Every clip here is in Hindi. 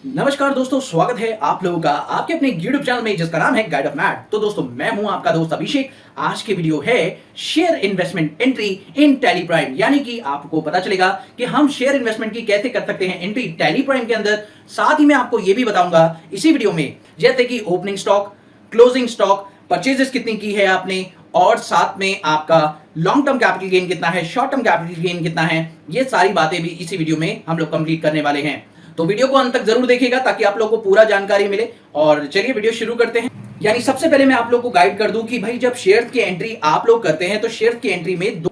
नमस्कार दोस्तों, स्वागत है आप लोगों का आपके अपने YouTube चैनल में जिसका नाम है गाइड ऑफ मैथ। तो दोस्तों मैं हूं आपका दोस्त अभिषेक। आज की वीडियो है share investment entry in tally prime, यानी कि आपको पता चलेगा कि हम शेयर इन्वेस्टमेंट की कैसे कर सकते हैं एंट्री टैली प्राइम के अंदर। साथ ही मैं आपको यह भी बताऊंगा इसी वीडियो में, जैसे कि opening stock, closing stock, purchases कितनी की है आपने, और साथ में आपका लॉन्ग टर्म कैपिटल गेन कितना है, शॉर्ट टर्म कैपिटल गेन कितना है, ये सारी बातें भी इसी वीडियो में हम लोग कंप्लीट करने वाले हैं। तो वीडियो को अंत तक जरूर देखिएगा ताकि आप लोगों को पूरा जानकारी मिले। और चलिए वीडियो शुरू करते हैं। यानी सबसे पहले मैं आप लोगों को गाइड कर दूं कि भाई जब शेयर की एंट्री आप लोग करते हैं तो शेयर की एंट्री में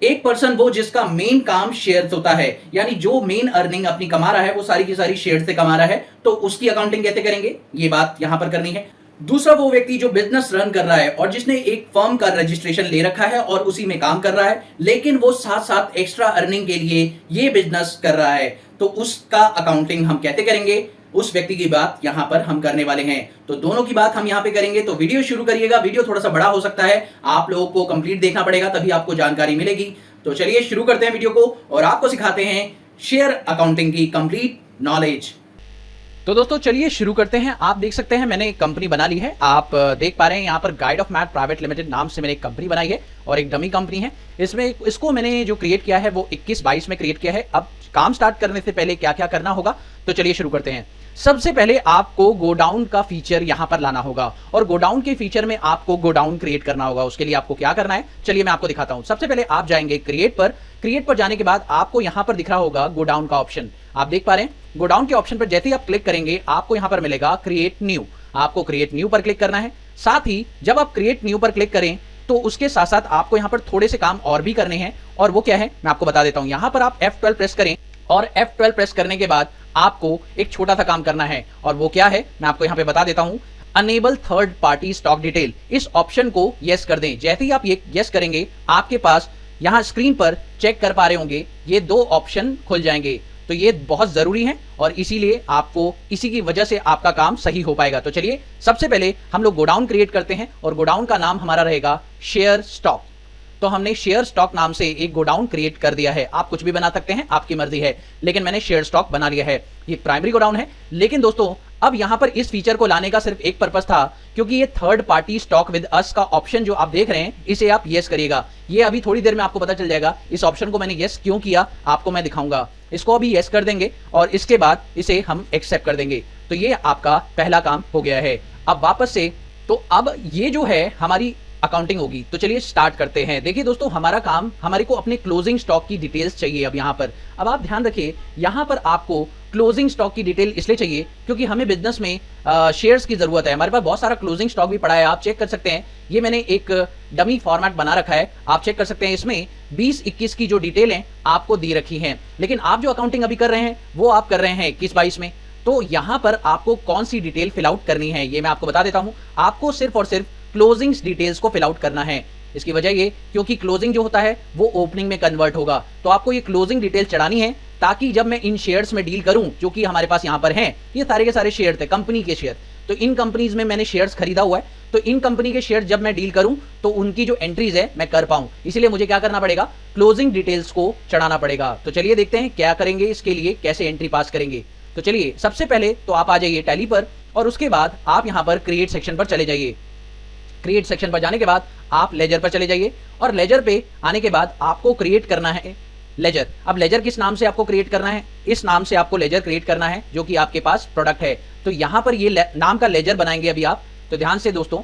एक पर्सन वो जिसका मेन काम शेयर्स होता है, यानी जो मेन अर्निंग अपनी कमा रहा है वो सारी की सारी शेयर से कमा रहा है, तो उसकी अकाउंटिंग कैसे करेंगे ये बात यहां पर करनी है। दूसरा वो व्यक्ति जो बिजनेस रन कर रहा है और जिसने एक फर्म का रजिस्ट्रेशन ले रखा है और उसी में काम कर रहा है, लेकिन वो साथ साथ एक्स्ट्रा अर्निंग के लिए ये बिजनेस कर रहा है, तो उसका अकाउंटिंग हम कैसे करेंगे, उस व्यक्ति की बात यहां पर हम करने वाले हैं। तो दोनों की बात हम यहां पे करेंगे। तो वीडियो शुरू करिएगा। वीडियो थोड़ा सा बड़ा हो सकता है, आप लोगों को कंप्लीट देखना पड़ेगा तभी आपको जानकारी मिलेगी। तो चलिए शुरू करते हैं वीडियो को और आपको सिखाते हैं शेयर अकाउंटिंग की कंप्लीट नॉलेज। तो दोस्तों चलिए शुरू करते हैं। आप देख सकते हैं मैंने एक कंपनी बना ली है। आप देख पा रहे हैं यहाँ पर guide of math private limited नाम से मैंने एक कंपनी बनाई है और एक डमी कंपनी है। इसमें इसको मैंने जो क्रिएट किया है वो 21-22 में क्रिएट किया है। अब काम स्टार्ट करने से पहले क्या क्या करना होगा, तो चलिए शुरू करते हैं। सबसे पहले आपको गोडाउन का फीचर यहां पर लाना होगा और गोडाउन के फीचर में आपको गोडाउन क्रिएट करना होगा। उसके लिए आपको क्या करना है, चलिए मैं आपको दिखाता हूं। सबसे पहले आप जाएंगे क्रिएट पर जाने के बाद आपको यहां पर दिख रहा होगा गोडाउन का ऑप्शन। आप देख पा रहे हैं गोडाउन के ऑप्शन पर जैसे ही आप क्लिक करेंगे आपको यहां पर मिलेगा क्रिएट न्यू। आपको क्रिएट न्यू पर क्लिक करना है। साथ ही जब आप क्रिएट न्यू पर क्लिक करें तो उसके साथ साथ आपको यहां पर थोड़े से काम और भी करने हैं, और वो क्या है मैं आपको बता देता हूं। यहां पर आप F12 प्रेस करें और F12 प्रेस करने के बाद आपको एक छोटा सा काम करना है, और वो क्या है मैं आपको यहां पे बता देता हूं। Enable third party stock detail, इस ऑप्शन को यस कर दें। जैसे ही आप ये यस करेंगे आपके पास यहां स्क्रीन पर चेक कर पा रहे होंगे ये दो ऑप्शन खुल जाएंगे। तो ये बहुत जरूरी है और इसीलिए आपको इसी की वजह से आपका काम सही हो पाएगा। तो चलिए सबसे पहले हम लोग गोडाउन क्रिएट करते हैं और गोडाउन का नाम हमारा रहेगा शेयर स्टॉक। तो हमने शेयर स्टॉक नाम से एक गोडाउन क्रिएट कर दिया है। आप कुछ भी बना सकते हैं, आपकी मर्जी है, लेकिन मैंने शेयर स्टॉक बना लिया है। ये प्राइमरी गोडाउन है। लेकिन दोस्तों अब यहां पर इस फीचर को लाने का सिर्फ एक पर्पस था, क्योंकि ये third party stock with us का ऑप्शन जो आप देख रहे हैं इसे आप यस करिएगा। ये अभी थोड़ी देर में आपको पता चल जाएगा इस ऑप्शन को मैंने यस क्यों किया, आपको मैं दिखाऊंगा। इसको अभी यस कर देंगे और इसके बाद इसे हम एक्सेप्ट कर देंगे। तो ये आपका पहला काम हो गया है। अब वापस से तो अब ये जो है हमारी अकाउंटिंग होगी। तो चलिए स्टार्ट करते हैं। देखिए दोस्तों हमारा काम, हमारे को अपने क्लोजिंग स्टॉक की डिटेल्स चाहिए। अब यहाँ पर अब आप ध्यान रखिए, यहाँ पर आपको क्लोजिंग स्टॉक की डिटेल इसलिए चाहिए क्योंकि हमें बिजनेस में शेयर्स की जरूरत है। हमारे पास बहुत सारा क्लोजिंग स्टॉक भी पड़ा है, आप चेक कर सकते हैं। ये मैंने एक डमी फॉर्मेट बना रखा है, आप चेक कर सकते हैं। इसमें 20-21 की जो डिटेल है आपको दी रखी है, लेकिन आप जो अकाउंटिंग अभी कर रहे हैं वो आप कर रहे हैं 21-22 में। तो यहाँ पर आपको कौन सी डिटेल फिल आउट करनी है ये मैं आपको बता देता हूँ। आपको सिर्फ और सिर्फ क्लोजिंग डिटेल्स को फिल आउट करना है। इसकी वजह ये क्योंकि क्लोजिंग जो होता है वो ओपनिंग में कन्वर्ट होगा, तो आपको ये क्लोजिंग डिटेल चढ़ानी है ताकि जब मैं इन शेयर्स में डील करूं, जो कि हमारे पास यहां पर हैं, ये सारे के सारे शेयर थे कंपनी के शेयर। तो इन कंपनीज में मैंने शेयर्स खरीदा हुआ है, तो इन कंपनी के शेयर जब मैं डील करूं तो उनकी जो एंट्रीज है मैं कर पाऊं, इसलिए मुझे क्या करना पड़ेगा, क्लोजिंग डिटेल्स को चढ़ाना पड़ेगा। तो चलिए देखते हैं क्या करेंगे, इसके लिए कैसे एंट्री पास करेंगे। तो चलिए सबसे पहले तो आप आ जाइए टैली पर और उसके बाद आप यहां पर क्रिएट सेक्शन पर चले जाइए। क्रिएट सेक्शन पर जाने के बाद आप लेजर पर चले जाइए और लेजर पे आने के बाद आपको क्रिएट करना है लेजर। अब लेजर किस नाम से आपको क्रिएट करना है, इस नाम से आपको लेजर क्रिएट करना है जो कि आपके पास प्रोडक्ट है। तो यहां पर ये नाम का लेजर बनाएंगे अभी आप। तो ध्यान से दोस्तों,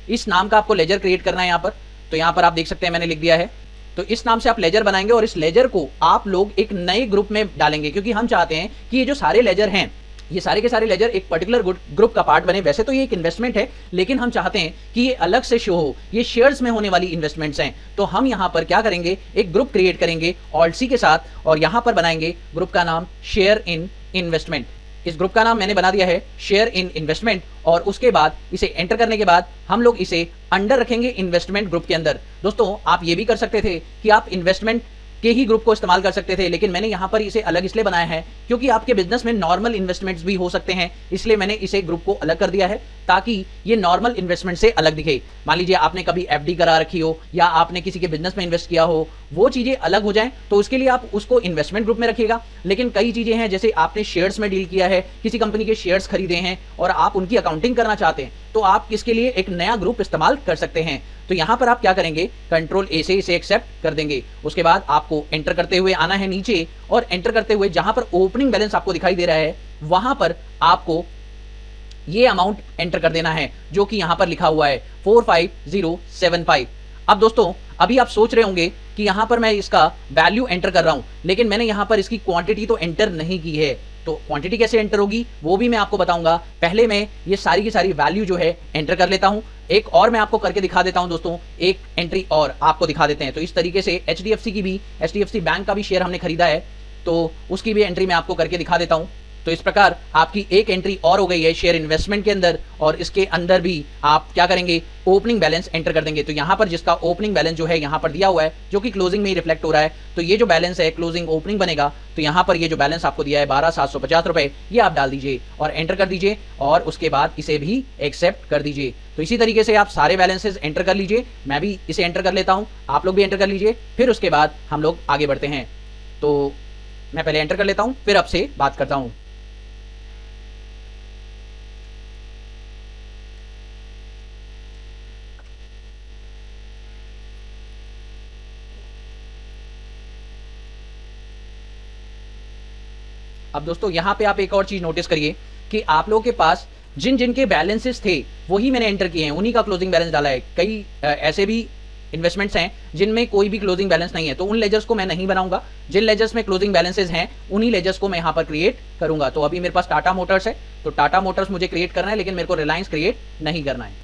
इस नाम का आपको लेजर क्रिएट करना है यहां पर। तो यहां पर आप देख सकते हैं मैंने लिख दिया है। तो इस नाम से आप लेजर बनाएंगे और इस लेजर को आप लोग एक नए ग्रुप में डालेंगे, क्योंकि हम चाहते हैं कि ये जो सारे लेजर हैं, ये सारे के सारे लेजर एक पर्टिकुलर ग्रुप का पार्ट बने। वैसे तो ये एक इन्वेस्टमेंट है, लेकिन हम चाहते हैं कि ये अलग से शो हो, ये शेयर्स में होने वाली इन्वेस्टमेंट्स हैं। तो हम यहाँ पर क्या करेंगे, एक ग्रुप क्रिएट करेंगे ऑल्ट सी के साथ, और यहाँ पर बनाएंगे ग्रुप का नाम शेयर इन इन्वेस्टमेंट। इस ग्रुप का नाम मैंने बना दिया है शेयर इन इन्वेस्टमेंट, और उसके बाद इसे एंटर करने के बाद हम लोग इसे अंडर रखेंगे इन्वेस्टमेंट ग्रुप के अंदर। दोस्तों आप ये भी कर सकते थे कि आप इन्वेस्टमेंट के ही ग्रुप को इस्तेमाल कर सकते थे, लेकिन मैंने यहाँ पर इसे अलग इसलिए बनाया है क्योंकि आपके बिजनेस में नॉर्मल इन्वेस्टमेंट्स भी हो सकते हैं, इसलिए मैंने इसे ग्रुप को अलग कर दिया है ताकि ये नॉर्मल इन्वेस्टमेंट से अलग दिखे। मान लीजिए आपने कभी एफडी करा रखी हो या आपने किसी के बिजनेस में इन्वेस्ट किया हो, वो चीज़ें अलग हो जाएं तो उसके लिए आप उसको इन्वेस्टमेंट ग्रुप में रखिएगा। लेकिन कई चीज़ें हैं, जैसे आपने शेयर्स में डील किया है, किसी कंपनी के शेयर्स खरीदे हैं और आप उनकी अकाउंटिंग करना चाहते हैं, तो आप इसके लिए एक नया ग्रुप इस्तेमाल कर सकते हैं। तो यहाँ पर आप क्या करेंगे, कंट्रोल ए से इसे एक्सेप्ट कर देंगे। उसके बाद आपको एंटर करते हुए आना है नीचे, और एंटर करते हुए जहां पर ओपनिंग बैलेंस आपको दिखाई दे रहा है वहां पर आपको ये अमाउंट एंटर कर देना है, जो कि यहां पर लिखा हुआ है 45075। अब दोस्तों, अभी आप सोच रहे होंगे कि यहां पर मैं इसका वैल्यू एंटर कर रहा हूं, लेकिन मैंने यहां पर इसकी क्वांटिटी तो एंटर नहीं की है। तो क्वांटिटी कैसे एंटर होगी वो भी मैं आपको बताऊंगा। पहले मैं ये सारी की सारी वैल्यू जो है एंटर कर लेता हूं। एक और मैं आपको करके दिखा देता हूं दोस्तों, एक एंट्री और आपको दिखा देते हैं। तो इस तरीके से एचडीएफसी बैंक का भी शेयर हमने खरीदा है, तो उसकी भी एंट्री मैं आपको करके दिखा देता हूं। तो इस प्रकार आपकी एक एंट्री और हो गई है शेयर इन्वेस्टमेंट के अंदर, और इसके अंदर भी आप क्या करेंगे, ओपनिंग बैलेंस एंटर कर देंगे। तो यहाँ पर जिसका ओपनिंग बैलेंस जो है यहाँ पर दिया हुआ है, जो कि क्लोजिंग में ही रिफ्लेक्ट हो रहा है, तो ये जो बैलेंस है क्लोजिंग ओपनिंग बनेगा, तो यहाँ पर ये जो बैलेंस आपको दिया है 12750 रुपए, ये आप डाल दीजिए और एंटर कर दीजिए, और उसके बाद इसे भी एक्सेप्ट कर दीजिए। तो इसी तरीके से आप सारे बैलेंसेस एंटर कर लीजिए। मैं भी इसे एंटर कर लेता हूँ, आप लोग भी एंटर कर लीजिए, फिर उसके बाद हम लोग आगे बढ़ते हैं। तो मैं पहले एंटर कर लेता हूँ, फिर आपसे बात करता हूँ। अब दोस्तों, यहाँ पे आप एक और चीज नोटिस करिए कि आप लोगों के पास जिन जिन के बैलेंसेस थे वही मैंने एंटर किए हैं, उन्हीं का क्लोजिंग बैलेंस डाला है। कई ऐसे भी इन्वेस्टमेंट्स हैं जिनमें कोई भी क्लोजिंग बैलेंस नहीं है, तो उन लेजर्स को मैं नहीं बनाऊंगा। जिन लेजर्स में क्लोजिंग बैलेंसेस हैं उन्हीं लेजर्स को मैं यहाँ पर क्रिएट करूंगा। तो अभी मेरे पास टाटा मोटर्स है, तो टाटा मोटर्स मुझे क्रिएट करना है, लेकिन मेरे को रिलायंस क्रिएट नहीं करना है।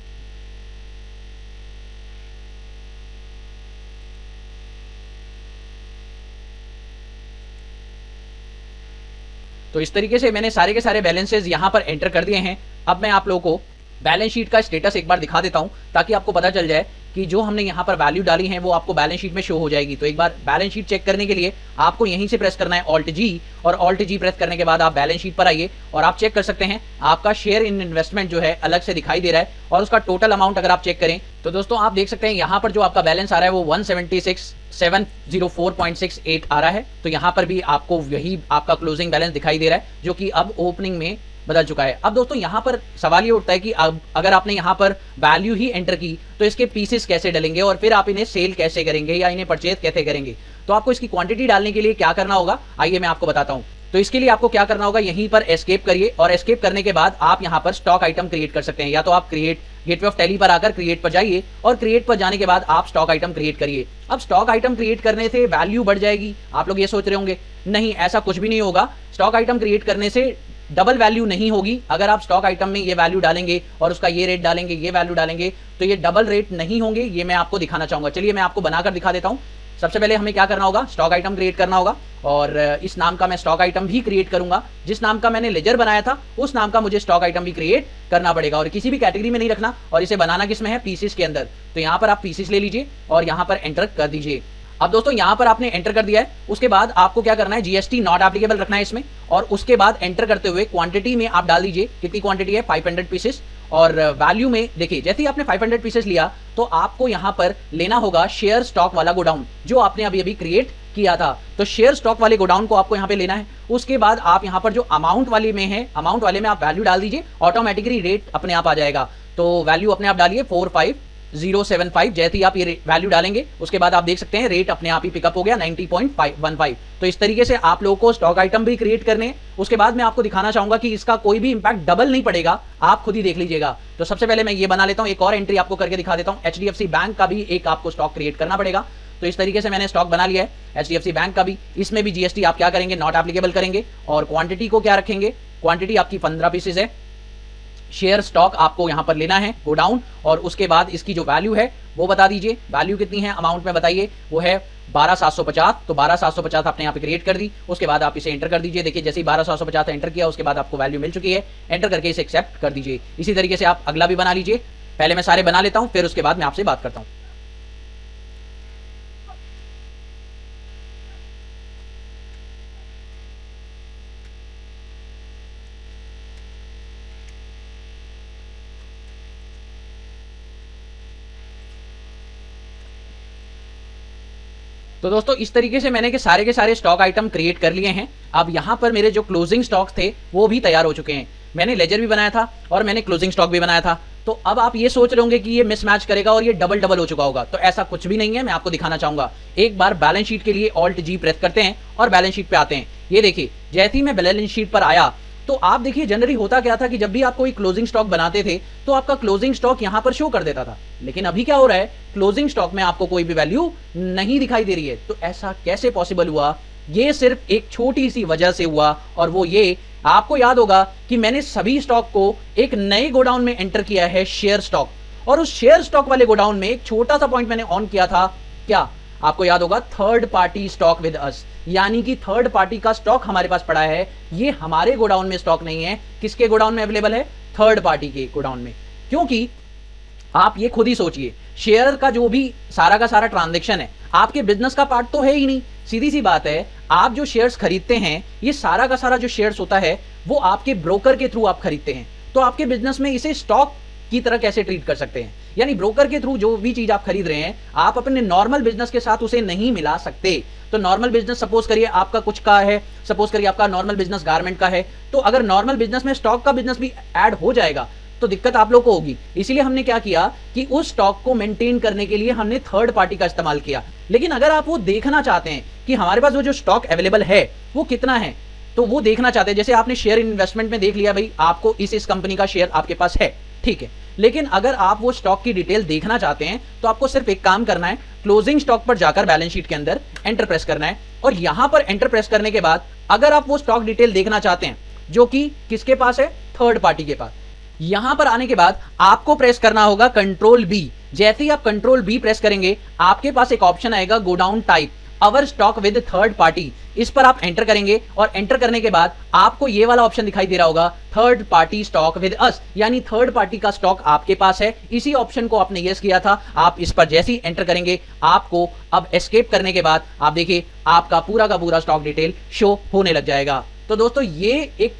तो इस तरीके से मैंने सारे के सारे बैलेंसेस यहाँ पर एंटर कर दिए हैं। अब मैं आप लोगों को बैलेंस शीट का स्टेटस एक बार दिखा देता हूँ, ताकि आपको पता चल जाए कि जो हमने यहाँ पर वैल्यू डाली है वो आपको बैलेंस शीट में शो हो जाएगी। तो एक बार बैलेंस शीट चेक करने के लिए आपको यहीं से प्रेस करना है ऑल्ट जी, और ऑल्ट जी प्रेस करने के बाद आप बैलेंस शीट पर आइए और आप चेक कर सकते हैं आपका शेयर इन इन्वेस्टमेंट जो है अलग से दिखाई दे रहा है, और उसका टोटल अमाउंट अगर आप चेक करें तो दोस्तों आप देख सकते हैं यहाँ पर जो आपका बैलेंस आ रहा है वो 176,704.68 आ रहा है। तो यहाँ पर भी आपको यही आपका क्लोजिंग बैलेंस दिखाई दे रहा है, जो कि अब ओपनिंग में बदल चुका है। अब दोस्तों यहाँ पर सवाल ये उठता है कि अब अगर आपने यहाँ पर वैल्यू ही एंटर की तो इसके पीसेस कैसे डलेंगे, और फिर आप इन्हें सेल कैसे करेंगे या इन्हें परचेज कैसे करेंगे। तो आपको इसकी क्वांटिटी डालने के लिए क्या करना होगा, आइए मैं आपको बताता हूँ। तो इसके लिए आपको क्या करना होगा, यहीं पर एस्केप करिए, और एस्केप करने के बाद आप यहाँ पर स्टॉक आइटम क्रिएट कर सकते हैं। या तो आप क्रिएट गेटवे ऑफ टैली पर आकर क्रिएट पर जाइए, और क्रिएट पर जाने के बाद आप स्टॉक आइटम क्रिएट करिए। अब स्टॉक आइटम क्रिएट करने से वैल्यू बढ़ जाएगी, आप लोग ये सोच रहे होंगे। नहीं, ऐसा कुछ भी नहीं होगा। स्टॉक आइटम क्रिएट करने से डबल वैल्यू नहीं होगी। अगर आप स्टॉक आइटम में ये वैल्यू डालेंगे और उसका ये रेट डालेंगे, ये वैल्यू डालेंगे, तो ये डबल रेट नहीं होंगे। ये मैं आपको दिखाना चाहूंगा। चलिए मैं आपको बनाकर दिखा देता हूं। सबसे पहले हमें क्या करना होगा, स्टॉक आइटम क्रिएट करना होगा, और इस नाम का मैं स्टॉक आइटम भी क्रिएट करूंगा। जिस नाम का मैंने लेजर बनाया था उस नाम का मुझे स्टॉक आइटम भी क्रिएट करना पड़ेगा, और किसी भी कैटेगरी में नहीं रखना। और इसे बनाना किस में है, पीसेस के अंदर। तो यहाँ पर आप पीसेस ले लीजिए और यहाँ पर एंटर कर दीजिए। अब दोस्तों यहाँ पर आपने एंटर कर दिया है, उसके बाद आपको क्या करना है, जीएसटी नॉट एप्लीकेबल रखना है इसमें, और उसके बाद एंटर करते हुए क्वांटिटी में आप डाल दीजिए कितनी क्वांटिटी है, 500 पीसेस। और वैल्यू में देखिए, जैसे ही आपने 500 पीसेस लिया तो आपको यहाँ पर लेना होगा शेयर स्टॉक वाला गोडाउन जो आपने अभी अभी क्रिएट किया था। तो शेयर स्टॉक वाले गोडाउन को आपको यहाँ पे लेना है। उसके बाद आप यहाँ पर जो अमाउंट वाले में है, अमाउंट वाले में आप वैल्यू डाल दीजिए, ऑटोमेटिकली रेट अपने आप आ जाएगा। तो वैल्यू अपने आप डालिए 45075। जैसे ही आप ये वैल्यू डालेंगे उसके बाद आप देख सकते हैं रेट अपने आप ही पिकअप हो गया 90.15। तो इस तरीके से आप लोगों को स्टॉक आइटम भी क्रिएट करने हैं। उसके बाद मैं आपको दिखाना चाहूंगा कि इसका कोई भी इंपैक्ट डबल नहीं पड़ेगा, आप खुद ही देख लीजिएगा। तो सबसे पहले मैं ये बना लेता हूं, एक और एंट्री आपको करके दिखा देता हूं। एचडीएफसी बैंक का भी एक आपको स्टॉक क्रिएट करना पड़ेगा। तो इस तरीके से मैंने स्टॉक बना लिया है एचडीएफसी बैंक का भी। इसमें भी जीएसटी आप क्या करेंगे, नॉट एप्लीकेबल करेंगे, और क्वांटिटी को क्या रखेंगे, क्वांटिटी आपकी 15 पीसेस है। शेयर स्टॉक आपको यहां पर लेना है गोडाउन, और उसके बाद इसकी जो वैल्यू है वो बता दीजिए। वैल्यू कितनी है, अमाउंट में बताइए, वो है 12750। तो 12750 आपने यहाँ पे क्रिएट कर दी। उसके बाद आप इसे एंटर कर दीजिए। देखिए जैसे ही 12750 एंटर किया उसके बाद आपको वैल्यू मिल चुकी है। एंटर करके इसे एक्सेप्ट कर दीजिए। इसी तरीके से आप अगला भी बना लीजिए। पहले मैं सारे बना लेता हूं, फिर उसके बाद मैं आपसे बात करता हूं। तो दोस्तों इस तरीके से मैंने के सारे स्टॉक आइटम क्रिएट कर लिए हैं। अब यहाँ पर मेरे जो क्लोजिंग स्टॉक थे वो भी तैयार हो चुके हैं। मैंने लेजर भी बनाया था और मैंने क्लोजिंग स्टॉक भी बनाया था। तो अब आप ये सोच रहे होंगे कि ये मिसमैच करेगा और ये डबल डबल हो चुका होगा, तो ऐसा कुछ भी नहीं है। मैं आपको दिखाना चाहूंगा। एक बार बैलेंस शीट के लिए ऑल्ट जी प्रेस करते हैं और बैलेंस शीट पे आते हैं। ये देखिए जैसे ही मैं बैलेंस शीट पर आया तो आप देखिए जनरली होता क्या था कि जब भी आप कोई क्लोजिंग स्टॉक बनाते थे तो आपका क्लोजिंग स्टॉक यहां पर शो कर देता था, लेकिन अभी क्या हो रहा है, क्लोजिंग स्टॉक में आपको कोई भी वैल्यू नहीं दिखाई दे रही है। तो ऐसा कैसे पॉसिबल हुआ? ये सिर्फ एक छोटी सी वजह से हुआ, और वो ये, आपको याद होगा कि मैंने सभी स्टॉक को एक नए गोडाउन में एंटर किया है, शेयर स्टॉक, और उस शेयर स्टॉक वाले गोडाउन में एक छोटा सा पॉइंट मैंने ऑन किया था। क्या आपको याद होगा? Third party stock with us, यानी कि थर्ड पार्टी का स्टॉक हमारे पास पड़ा है। ये हमारे गोडाउन में स्टॉक नहीं है। किसके गोडाउन में अवेलेबल है? थर्ड पार्टी के गोडाउन में। क्योंकि आप ये खुद ही सोचिए, शेयर का जो भी सारा का सारा ट्रांजैक्शन है आपके बिजनेस का पार्ट तो है ही नहीं। सीधी सी बात है, आप जो शेयर्स खरीदते हैं, ये सारा का सारा जो शेयर्स होता है वो आपके ब्रोकर के थ्रू आप खरीदते हैं। तो आपके बिजनेस में इसे स्टॉक की तरह कैसे ट्रीट कर सकते हैं? यानी ब्रोकर के थ्रू जो भी चीज आप खरीद रहे हैं, आप अपने नॉर्मल बिजनेस के साथ उसे नहीं मिला सकते। तो नॉर्मल बिजनेस सपोज करिए आपका कुछ का है, सपोज करिए आपका नॉर्मल बिजनेस गारमेंट का है, तो अगर नॉर्मल बिजनेस में स्टॉक का बिजनेस भी ऐड हो जाएगा तो दिक्कत आप लोग को होगी। इसीलिए हमने क्या किया कि उस स्टॉक को मेंटेन करने के लिए हमने थर्ड पार्टी का इस्तेमाल किया। लेकिन अगर आप वो देखना चाहते हैं कि हमारे पास वो जो स्टॉक अवेलेबल है वो कितना है, तो वो देखना चाहते हैं, जैसे आपने शेयर इन्वेस्टमेंट में देख लिया, भाई आपको इस कंपनी का शेयर आपके पास है, ठीक है। लेकिन अगर आप वो स्टॉक की डिटेल देखना चाहते हैं तो आपको सिर्फ एक काम करना है, क्लोजिंग स्टॉक पर जाकर बैलेंस शीट के अंदर एंटर प्रेस करना है, और यहां पर एंटर प्रेस करने के बाद अगर आप वो स्टॉक डिटेल देखना चाहते हैं जो कि किसके पास है, थर्ड पार्टी के पास, यहां पर आने के बाद आपको प्रेस करना होगा कंट्रोल बी। जैसे ही आप कंट्रोल बी प्रेस करेंगे आपके पास एक ऑप्शन आएगा godown type, our stock with third party. इस पर आप एंटर करेंगे और एंटर करने के बाद आपको ये वाला ऑप्शन दिखाई दे रहा होगा, third party stock with us, यानी थर्ड पार्टी का स्टॉक आपके पास है। इसी ऑप्शन को आपने यस किया था। आप इस पर जैसे ही एंटर करेंगे आपको अब एस्केप करने के बाद आप देखिए आपका पूरा का पूरा स्टॉक डिटेल शो होने लग जाएगा। तो दोस्तों ये एक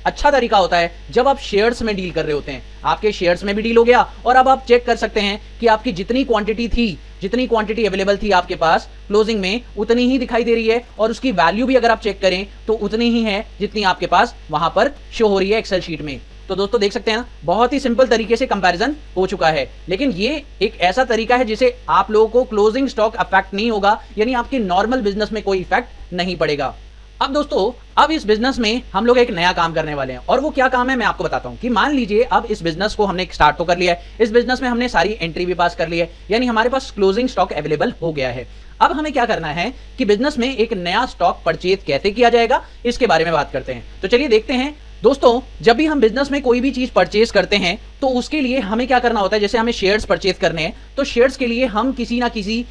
अच्छा तरीका होता है जब आप शेयर्स में डील कर रहे होते हैं। आपके शेयर्स में भी डील हो गया, और अब आप चेक कर सकते हैं कि आपकी जितनी क्वांटिटी थी, जितनी क्वांटिटी अवेलेबल थी आपके पास क्लोजिंग में, उतनी ही दिखाई दे रही है, और उसकी वैल्यू भी अगर आप चेक करें तो उतनी ही है जितनी आपके पास वहां पर शो हो रही है एक्सेल शीट में। तो दोस्तों देख सकते हैं बहुत ही सिंपल तरीके से कंपैरिजन हो चुका है। लेकिन ये एक ऐसा तरीका है जिसे आप लोगों को क्लोजिंग स्टॉक अफेक्ट नहीं होगा, यानी आपके नॉर्मल बिजनेस में कोई इफेक्ट नहीं पड़ेगा। अब दोस्तों, अब इस बिजनेस में हम लोग एक नया काम करने वाले हैं, और वो क्या काम है मैं आपको बताता हूं। कि मान लीजिए अब इस बिजनेस को हमने स्टार्ट तो कर लिया है, इस बिजनेस में हमने सारी एंट्री भी पास कर ली है, यानी हमारे पास क्लोजिंग स्टॉक अवेलेबल हो गया है। अब हमें क्या करना है कि बिजनेस में एक नया स्टॉक परचेज कैसे किया जाएगा, इसके बारे में बात करते हैं। तो चलिए देखते हैं। दोस्तों, जब भी हम बिजनेस में कोई भी चीज परचेज करते हैं तो उसके लिए हमें क्या करना होता है, जैसे हमें शेयर्स परचेज करने हैं तो शेयर्स के लिए हम किसी ना किसी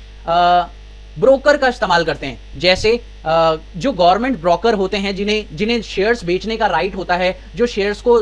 ब्रोकर का इस्तेमाल करते हैं। जैसे जो गवर्नमेंट ब्रोकर होते हैं, जिन्हें शेयर्स बेचने का राइट होता है, जो शेयर्स को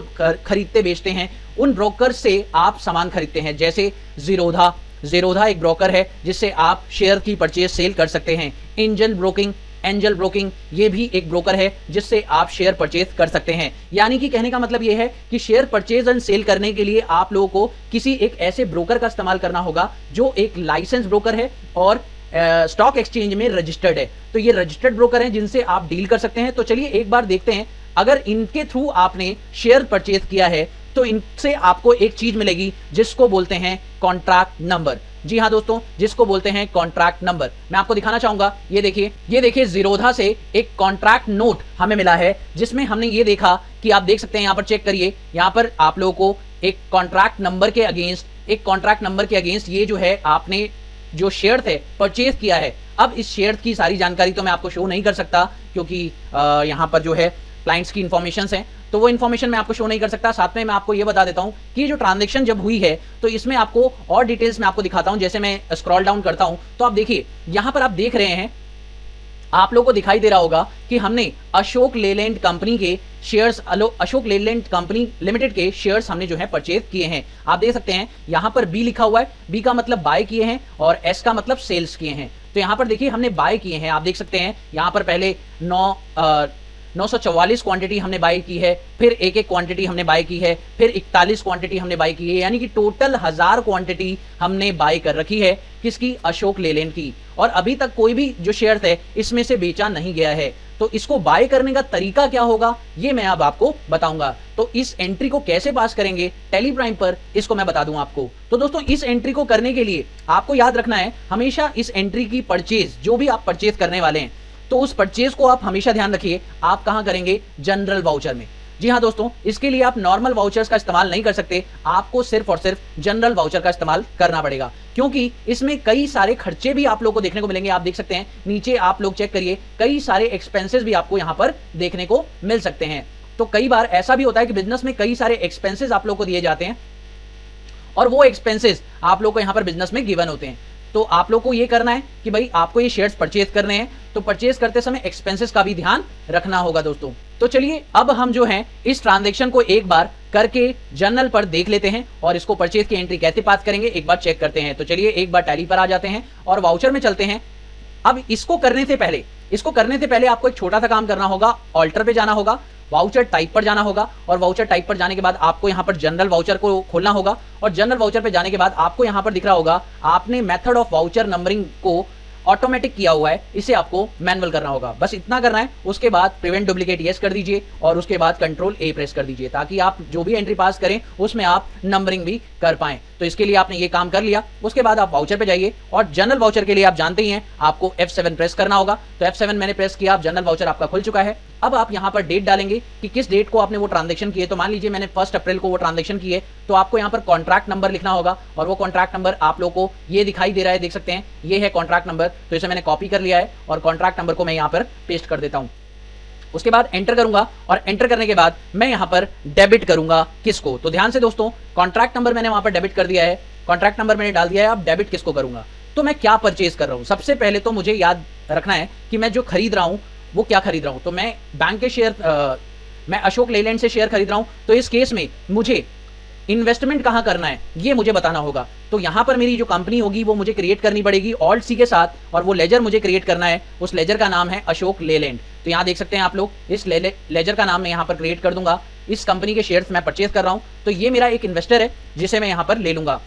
खरीदते बेचते हैं, उन ब्रोकर से आप सामान खरीदते हैं। जैसे जीरोधा एक ब्रोकर है जिससे आप शेयर की परचेज सेल कर सकते हैं। एंजल ब्रोकिंग ये भी एक ब्रोकर है जिससे आप शेयर परचेज कर सकते हैं। यानी कि कहने का मतलब ये है कि शेयर परचेज एंड सेल करने के लिए आप लोगों को किसी एक ऐसे ब्रोकर का इस्तेमाल करना होगा जो एक लाइसेंस ब्रोकर है और स्टॉक एक्सचेंज में रजिस्टर्ड है। तो ये रजिस्टर्ड ब्रोकर हैं जिनसे आप डील कर सकते हैं। तो चलिए एक बार देखते हैं, अगर इनके थ्रू आपने शेयर परचेज किया है तो इनसे आपको एक चीज मिलेगी जिसको बोलते हैं कॉन्ट्रैक्ट नंबर। जी हाँ दोस्तों, जिसको बोलते हैं कॉन्ट्रैक्ट नंबर। मैं आपको दिखाना चाहूंगा, ये देखिए जीरोधा से एक कॉन्ट्रैक्ट नोट हमें मिला है, जिसमें हमने ये देखा कि आप देख सकते हैं, यहाँ पर चेक करिए, यहाँ पर आप लोगों को एक कॉन्ट्रैक्ट नंबर के अगेंस्ट ये जो है आपने जो शेयर थे परचेज किया है। अब इस शेयर की सारी जानकारी तो मैं आपको शो नहीं कर सकता क्योंकि यहाँ पर जो है क्लाइंट्स की इंफॉर्मेशन हैं, तो वो इन्फॉर्मेशन मैं आपको शो नहीं कर सकता। साथ में मैं आपको ये बता देता हूँ कि जो ट्रांजैक्शन जब हुई है तो इसमें आपको और डिटेल्स में आपको दिखाता हूँ। जैसे मैं स्क्रॉल डाउन करता हूँ तो आप देखिए, यहाँ पर आप देख रहे हैं, आप लोगों को दिखाई दे रहा होगा कि हमने अशोक लेलैंड कंपनी के shares, Ashok Leyland company limited के शेयर्स हमने जो है परचेज किए हैं। आप देख सकते हैं यहाँ पर बी लिखा हुआ है, बी का मतलब बाय किए हैं और एस का मतलब सेल्स किए हैं। तो यहाँ पर देखिए हमने बाय किए हैं। आप देख सकते हैं यहाँ पर पहले 944 क्वांटिटी हमने बाय की है, फिर एक क्वांटिटी हमने बाय की है, फिर 41 क्वांटिटी हमने बाय की है, यानी कि टोटल 1000 क्वांटिटी हमने बाय कर रखी है। किसकी? अशोक लेलैंड की। और अभी तक कोई भी जो शेयर है इसमें से बेचा नहीं गया है। तो इसको बाय करने का तरीका क्या होगा ये मैं अब आपको बताऊंगा। तो इस एंट्री को कैसे पास करेंगे टेली प्राइम पर, इसको मैं बता दूं आपको। तो दोस्तों इस एंट्री को करने के लिए आपको याद रखना है, हमेशा इस एंट्री की परचेज, जो भी आप परचेज करने वाले हैं, तो उस परचेज को आप हमेशा ध्यान रखिए आप कहां करेंगे? जनरल वाउचर में। जी हाँ दोस्तों, इसके लिए आप नॉर्मल वाउचर्स का इस्तेमाल नहीं कर सकते, आपको सिर्फ और सिर्फ जनरल वाउचर का इस्तेमाल करना पड़ेगा, क्योंकि इसमें कई सारे खर्चे भी आप लोगों को देखने को मिलेंगे। आप देख सकते हैं नीचे, आप लोग चेक करिए, कई सारे एक्सपेंसेस भी आपको यहां पर देखने को मिल सकते हैं। तो कई बार ऐसा भी होता है कि बिजनेस में कई सारे एक्सपेंसेस आप लोग को दिए जाते हैं और वो एक्सपेंसेस आप लोग को यहां पर बिजनेस में गिवन होते हैं। तो आप लोग को ये करना है कि भाई आपको ये शेयर्स परचेज करने हैं, तो परचेज करते समय एक्सपेंसेस का भी ध्यान रखना होगा दोस्तों। तो चलिए अब हम जो हैं इस ट्रांजैक्शन को एक बार करके जर्नल पर देख लेते हैं और इसको परचेज की एंट्री कैसे पास करेंगे एक बार चेक करते हैं। तो चलिए एक बार टैली पर आ जाते हैं और वाउचर में चलते हैं। अब इसको करने से पहले आपको एक छोटा सा काम करना होगा, ऑल्टर पे जाना होगा, वाउचर टाइप पर जाना होगा और वाउचर टाइप पर जाने के बाद आपको यहां पर जनरल वाउचर को खोलना होगा और जनरल वाउचर पे जाने के बाद आपको यहां पर दिख रहा होगा आपने मेथड ऑफ वाउचर नंबरिंग को ऑटोमेटिक किया हुआ है, इसे आपको मैनुअल करना होगा। बस इतना करना है। उसके बाद प्रिवेंट डुप्लीकेट यस कर दीजिए और उसके बाद कंट्रोल ए प्रेस कर दीजिए, ताकि आप जो भी एंट्री पास करें उसमें आप नंबरिंग भी कर पाएं। तो इसके लिए आपने ये काम कर लिया। उसके बाद आप वाउचर पे जाइए और जनरल वाउचर के लिए आप जानते ही हैं आपको F7 प्रेस करना होगा। तो F7 मैंने प्रेस किया, आप जनरल वाउचर आपका खुल चुका है। अब आप यहां पर डेट डालेंगे कि किस डेट को आपने वो ट्रांजैक्शन की है। तो मान लीजिए मैंने 1 अप्रैल को वो ट्रांजैक्शन की है, तो आपको यहां पर कॉन्ट्रैक्ट नंबर लिखना होगा और वो कॉन्ट्रैक्ट नंबर आप लोगों को ये दिखाई दे रहा है, देख सकते हैं ये है कॉन्ट्रैक्ट नंबर। तो इसे मैंने कॉपी कर लिया है और कॉन्ट्रैक्ट नंबर को मैं यहां पर पेस्ट कर देता हूं। उसके बाद एंटर करूंगा और एंटर करने के बाद मैं यहां पर डेबिट करूंगा किसको। तो ध्यान से दोस्तों, कॉन्ट्रैक्ट नंबर मैंने वहां पर डेबिट कर दिया है, कॉन्ट्रैक्ट नंबर मैंने डाल दिया है। अब डेबिट किसको करूंगा? तो मैं क्या परचेज कर रहा हूं, सबसे पहले तो मुझे याद रखना है कि मैं जो खरीद रहा हूं वो क्या खरीद रहा हूं। तो मैं बैंक के शेयर, मैं अशोक लेलैंड से शेयर खरीद रहा हूं। तो इस केस में मुझे इन्वेस्टमेंट कहां करना है ये मुझे बताना होगा। तो यहां पर मेरी जो कंपनी होगी वो मुझे क्रिएट करनी पड़ेगी ऑल्ट सी के साथ, और वो लेजर मुझे क्रिएट करना है। उस लेजर का नाम है अशोक लेलैंड। तो यहां देख सकते हैं आप लोग, इस लेजर का नाम मैं यहां पर क्रिएट कर दूंगा। इस कंपनी के शेयर्स मैं परचेज कर रहा हूं, तो ये मेरा एक इन्वेस्टर है जिसे मैं यहां पर ले लूंगा,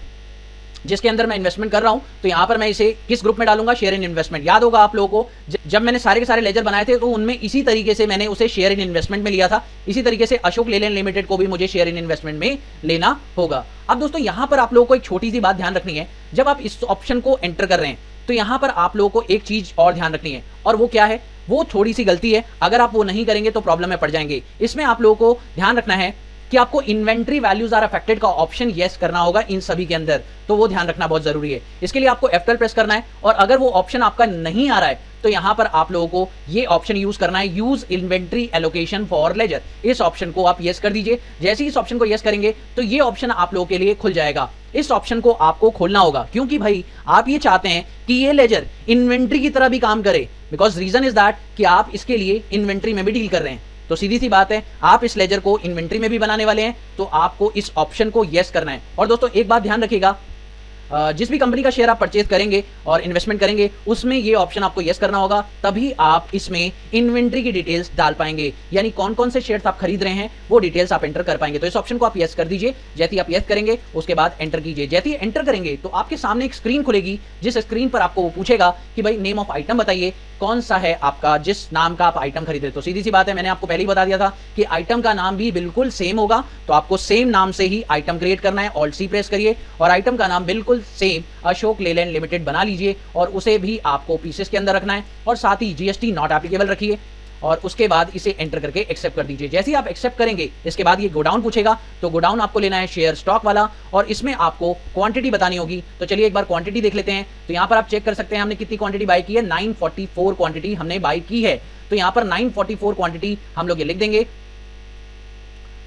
जिसके अंदर मैं इन्वेस्टमेंट कर रहा हूं। तो यहां पर मैं इसे किस ग्रुप में डालूंगा? Share in investment. याद होगा आप लोगों को जब मैंने सारे के सारे लेजर बनाए थे तो उनमें इसी तरीके से मैंने उसे शेयर इन इन्वेस्टमेंट में लिया था। इसी तरीके से अशोक लेलैंड लिमिटेड को भी मुझे शेयर इन इन्वेस्टमेंट में लेना होगा। अब दोस्तों यहां पर आप लोगों को एक छोटी सी बात ध्यान रखनी है, जब आप इस ऑप्शन को एंटर कर रहे हैं तो यहां पर आप लोगों को एक चीज और ध्यान रखनी है, और वो क्या है? वो थोड़ी सी गलती है, अगर आप वो नहीं करेंगे तो प्रॉब्लम में पड़ जाएंगे। इसमें आप लोगों को ध्यान रखना है कि आपको इन्वेंट्री वैल्यूज आर अफेक्टेड का ऑप्शन यस करना होगा इन सभी के अंदर, तो वो ध्यान रखना बहुत जरूरी है। इसके लिए आपको F12 प्रेस करना है, और अगर वो ऑप्शन आपका नहीं आ रहा है तो यहां पर आप लोगों को ये ऑप्शन यूज करना है, use inventory allocation for ledger. इस ऑप्शन को आप यस कर दीजिए। जैसे ही इस ऑप्शन को यस करेंगे तो ये ऑप्शन आप लोगों के लिए खुल जाएगा। इस ऑप्शन को आपको खोलना होगा, क्योंकि भाई आप ये चाहते हैं कि ये लेजर इन्वेंट्री की तरह भी काम करे, बिकॉज रीजन इज दैट कि आप इसके लिए इन्वेंट्री में भी डील कर रहे हैं। तो सीधी सी बात है, आप इस लेजर को इन्वेंट्री में भी बनाने वाले हैं, तो आपको इस ऑप्शन को यस करना है। और दोस्तों एक बात ध्यान रखिएगा, जिस भी कंपनी का शेयर आप परचेज करेंगे और इन्वेस्टमेंट करेंगे उसमें ये ऑप्शन आपको यस करना होगा, तभी आप इसमें इन्वेंट्री की डिटेल्स डाल पाएंगे, यानी कौन कौन से शेयर्स आप खरीद रहे हैं वो डिटेल्स आप एंटर कर पाएंगे। तो इस ऑप्शन को आप यस कर दीजिए। जैसे ही आप यस करेंगे उसके बाद एंटर कीजिए। जैसे ही एंटर करेंगे तो आपके सामने एक स्क्रीन खुलेगी, जिस स्क्रीन पर आपको वो पूछेगा कि भाई नेम ऑफ आइटम बताइए, कौन सा है आपका जिस नाम का आप आइटम खरीद रहे। तो सीधी सी बात है, मैंने आपको पहले ही बता दिया था कि आइटम का नाम भी बिल्कुल सेम होगा, तो आपको सेम नाम से ही आइटम क्रिएट करना है। ऑल्ट सी प्रेस करिए और आइटम का नाम बिल्कुल सेम अशोक लेलैंड लिमिटेड बना लीजिए, और उसे भी आपको पीसेस के अंदर रखना है, और साथ ही जीएसटी नॉट एप्लीकेबल रखिए, और उसके बाद इसे एंटर करके एक्सेप्ट कर दीजिए। जैसे ही आप एक्सेप्ट करेंगे इसके बाद ये गोडाउन पूछेगा, तो गोडाउन आपको लेना है शेयर स्टॉक वाला, और इसमें आपको क्वांटिटी बतानी होगी। तो चलिए एक बार क्वांटिटी देख लेते हैं। तो यहाँ पर आप चेक कर सकते हैं हमने कितनी क्वांटिटी बाय की है, 944 क्वांटिटी हमने बाय की है। तो यहाँ पर 944 क्वांटिटी हम लोग ये लिख देंगे।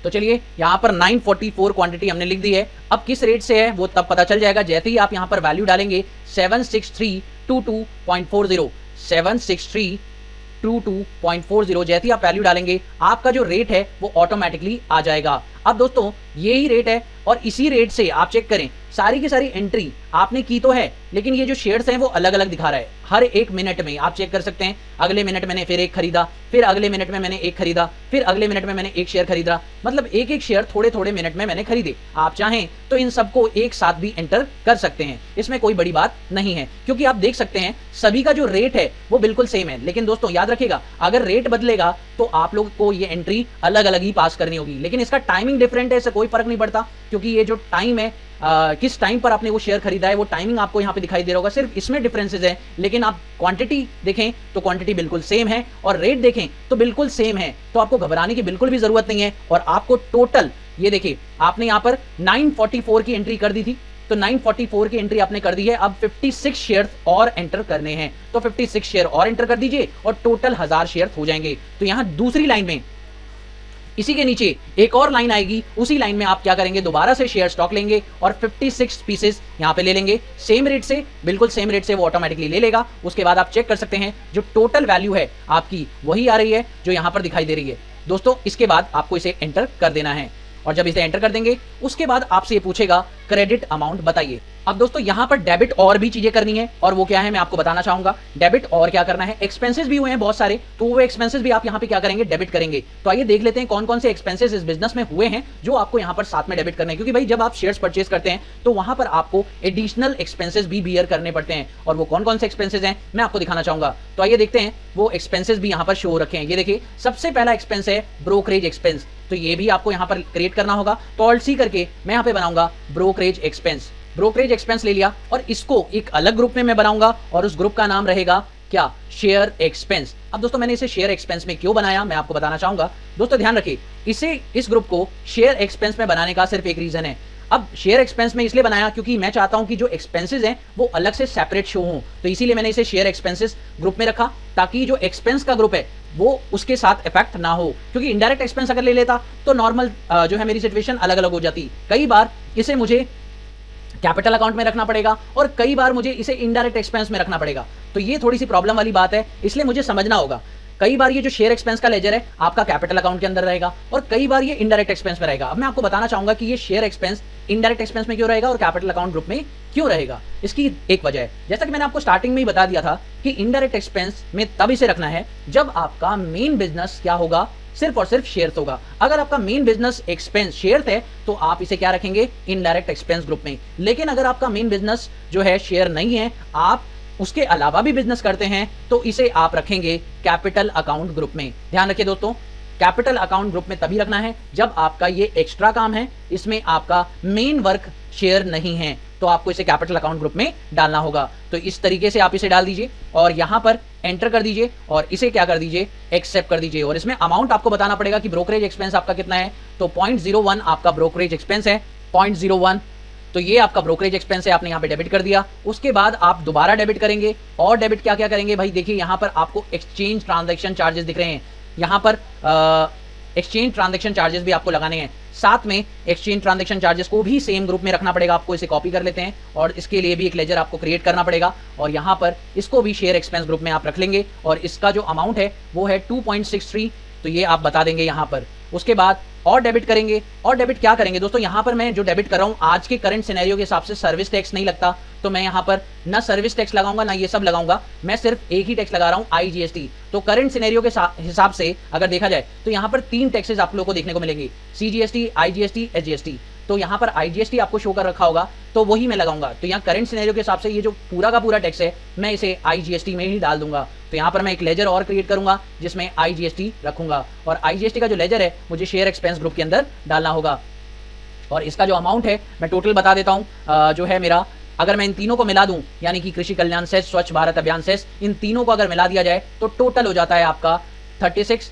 तो चलिए यहाँ पर 944 क्वांटिटी हमने लिख दी है। अब किस रेट से है वो तब पता चल जाएगा, जैसे ही आप यहाँ पर वैल्यू डालेंगे 76322.40, 76322.40, जैसे ही आप वैल्यू डालेंगे आपका जो रेट है वो ऑटोमेटिकली आ जाएगा। अब दोस्तों यही रेट है, और इसी रेट से आप चेक करें सारी की सारी एंट्री आपने की तो है, लेकिन ये जो शेयर्स हैं वो अलग अलग दिखा रहा है। हर एक मिनट में आप चेक कर सकते हैं, अगले मिनट मैंने फिर एक खरीदा, फिर अगले मिनट में मैंने एक खरीदा, फिर अगले मिनट में मैंने एक शेयर खरीदा, मतलब एक एक शेयर थोड़े थोड़े मिनट में मैंने खरीदे। आप चाहें तो इन सबको एक साथ भी एंटर कर सकते हैं, इसमें कोई बड़ी बात नहीं है, क्योंकि आप देख सकते हैं सभी का जो रेट है वो बिल्कुल सेम है। लेकिन दोस्तों याद रखिएगा, अगर रेट बदलेगा तो आप लोग को ये एंट्री अलग अलग ही पास करनी होगी, लेकिन इसका टाइमिंग डिफरेंट है, इससे कोई फर्क नहीं पड़ता, क्योंकि ये जो टाइम है किस टाइम पर आपने वो शेयर खरीदा है वो टाइमिंग आपको यहाँ पे दिखाई दे रहा होगा, सिर्फ इसमें डिफरेंसेस है। लेकिन आप क्वांटिटी देखें तो क्वांटिटी बिल्कुल सेम है और रेट देखें तो बिल्कुल सेम है, तो आपको घबराने की बिल्कुल भी जरूरत नहीं है। और आपको टोटल ये देखिए, आपने यहाँ पर 944 की एंट्री कर दी थी, तो 944 की एंट्री आपने कर दी है। अब 56 शेयर और एंटर करने हैं, तो 56 शेयर और एंटर कर दीजिए और टोटल 1000 शेयर हो जाएंगे। तो यहां दूसरी लाइन में इसी के नीचे एक और लाइन आएगी, उसी लाइन में आप क्या करेंगे, दोबारा से शेयर स्टॉक लेंगे और 56 पीसेस यहां पे ले लेंगे, सेम रेट से, बिल्कुल सेम रेट से वो ऑटोमेटिकली ले लेगा। उसके बाद आप चेक कर सकते हैं जो टोटल वैल्यू है आपकी वही आ रही है जो यहां पर दिखाई दे रही है दोस्तों। इसके बाद आपको इसे एंटर कर देना है और जब इसे एंटर कर देंगे उसके बाद आपसे ये पूछेगा क्रेडिट अमाउंट बताइए। अब दोस्तों यहां पर डेबिट और भी चीजें करनी है, और वो क्या है मैं आपको बताना चाहूंगा। डेबिट और क्या करना है, एक्सपेंसेस भी हुए हैं बहुत सारे, तो वो एक्सपेंसेस भी आप यहां पे क्या करेंगे, डेबिट करेंगे। तो आइए देख लेते हैं कौन कौन से एक्सपेंसेस इस बिजनेस में हुए हैं जो आपको यहां पर साथ में डेबिट करने हैं, क्योंकि भाई जब आप शेयर्स परचेज करते हैं तो वहां पर आपको एडिशनल एक्सपेंसेस भी बियर करने पड़ते हैं, और वो कौन कौन से एक्सपेंसेस हैं मैं आपको दिखाना चाहूंगा। तो आइए देखते हैं, वो एक्सपेंसेस भी यहां पर शो हो रखे हैं। ये देखिए, सबसे पहला एक्सपेंस है ब्रोकरेज एक्सपेंस, तो ये भी आपको यहां पर क्रिएट करना होगा। तो ऑल्ट सी करके मैं यहां पे बनाऊंगा ब्रोकरेज एक्सपेंस। ब्रोकरेज एक्सपेंस ले लिया और इसको एक अलग ग्रुप में मैं बनाऊंगा और उस ग्रुप का नाम रहेगा क्या, शेयर एक्सपेंस। अब दोस्तों मैंने इसे शेयर एक्सपेंस में क्यों बनाया मैं आपको बताना चाहूंगा। दोस्तों ध्यान रखिए, इस ग्रुप को शेयर एक्सपेंस में बनाने का सिर्फ एक रीजन है। अब शेयर एक्सपेंस में इसलिए बनाया क्योंकि मैं चाहता हूं कि जो एक्सपेंसेस हैं वो अलग से सेपरेट शो हों, तो इसीलिए मैंने इसे शेयर एक्सपेंसेस ग्रुप में रखा, ताकि जो एक्सपेंस का ग्रुप है वो उसके साथ इफेक्ट ना हो। क्योंकि इनडायरेक्ट एक्सपेंस अगर ले लेता तो नॉर्मल जो है मेरी सिचुएशन अलग अलग हो जाती। कई बार इसे मुझे कैपिटल अकाउंट में रखना पड़ेगा और कई बार मुझे इसे इनडायरेक्ट एक्सपेंस में रखना पड़ेगा, तो ये थोड़ी सी प्रॉब्लम वाली बात है, इसलिए मुझे समझना होगा। कई बार ये जो शेयर एक्सपेंस का लेजर है आपका कैपिटल अकाउंट के अंदर रहेगा और कई बार ये इनडायरेक्ट एक्सपेंस में रहेगा। अब मैं आपको बताना चाहूंगा कि ये शेयर एक्सपेंस इनडायरेक्ट एक्सपेंस में क्यों रहेगा और कैपिटल अकाउंट ग्रुप में क्यों रहेगा। इसकी एक वजह है, जैसा कि मैंने आपको स्टार्टिंग में ही बता दिया था कि इनडायरेक्ट एक्सपेंस में तब इसे रखना है जब आपका मेन बिजनेस क्या होगा, सिर्फ और सिर्फ शेयर्स होगा। अगर आपका मेन बिजनेस एक्सपेंस शेयर है तो आप इसे क्या रखेंगे, इनडायरेक्ट एक्सपेंस ग्रुप में। लेकिन अगर आपका मेन बिजनेस जो है शेयर नहीं है, आप उसके अलावा भी बिजनेस करते हैं, तो इसे आप रखेंगे कैपिटल अकाउंट ग्रुप में। ध्यान रखिए दोस्तों, कैपिटल अकाउंट ग्रुप में तभी रखना है जब आपका ये एक्स्ट्रा काम है, इसमें आपका मेन वर्क शेयर नहीं है, तो आपको इसे कैपिटल अकाउंट ग्रुप में डालना होगा। तो इस तरीके से आप इसे डाल दीजिए और यहां पर एंटर कर दीजिए और इसे क्या कर दीजिए, एक्सेप्ट कर दीजिए। और इसमें अमाउंट आपको बताना पड़ेगा कि ब्रोकरेज एक्सपेंस आपका कितना है, तो 0.01 आपका ब्रोकरेज एक्सपेंस है, 0.01, तो ये आपका ब्रोकरेज एक्सपेंस है, आपने यहाँ पे डेबिट कर दिया। उसके बाद आप दोबारा डेबिट करेंगे, और डेबिट क्या क्या करेंगे भाई, देखिए यहाँ पर आपको एक्सचेंज ट्रांजैक्शन चार्जेस दिख रहे हैं, यहाँ पर एक्सचेंज ट्रांजैक्शन चार्जेस भी आपको लगाने हैं। साथ में एक्सचेंज ट्रांजैक्शन चार्जेस को भी सेम ग्रुप में रखना पड़ेगा आपको। इसे कॉपी कर लेते हैं और इसके लिए भी एक लेजर आपको क्रिएट करना पड़ेगा और यहाँ पर इसको भी शेयर एक्सपेंस ग्रुप में आप रख लेंगे और इसका जो अमाउंट है वो है 2.63, तो ये आप बता देंगे यहाँ पर। उसके बाद और डेबिट करेंगे, और डेबिट क्या करेंगे दोस्तों, यहाँ पर मैं जो डेबिट कर रहा हूँ आज के करंट सिनेरियो के हिसाब से सर्विस टैक्स नहीं लगता, तो मैं यहाँ पर ना सर्विस टैक्स लगाऊंगा ना ये सब लगाऊंगा, मैं सिर्फ एक ही टैक्स लगा रहा हूँ, IGST। तो करंट सिनेरियो के हिसाब से अगर देखा जाए तो यहाँ पर 3 टैक्सेस आप लोगों को देखने को मिलेंगे, CGST, IGST, SGST। तो यहाँ पर IGST आपको शो कर रखा होगा, तो वही मैं लगाऊंगा। तो यहाँ करंट सिनेरियो के हिसाब से ये जो पूरा का पूरा टैक्स है मैं इसे IGST में ही डाल दूंगा। तो यहाँ पर मैं एक लेजर और क्रिएट करूंगा जिसमें IGST रखूंगा और IGST का जो लेजर है मुझे शेयर एक्सपेंस ग्रुप के अंदर डालना होगा। और इसका जो अमाउंट है मैं टोटल बता देता हूँ, जो है मेरा, अगर मैं इन तीनों को मिला दूं, यानी कि कृषि कल्याण सेस, स्वच्छ भारत अभियान सेस, इन तीनों को अगर मिला दिया जाए तो टोटल हो जाता है आपका 36,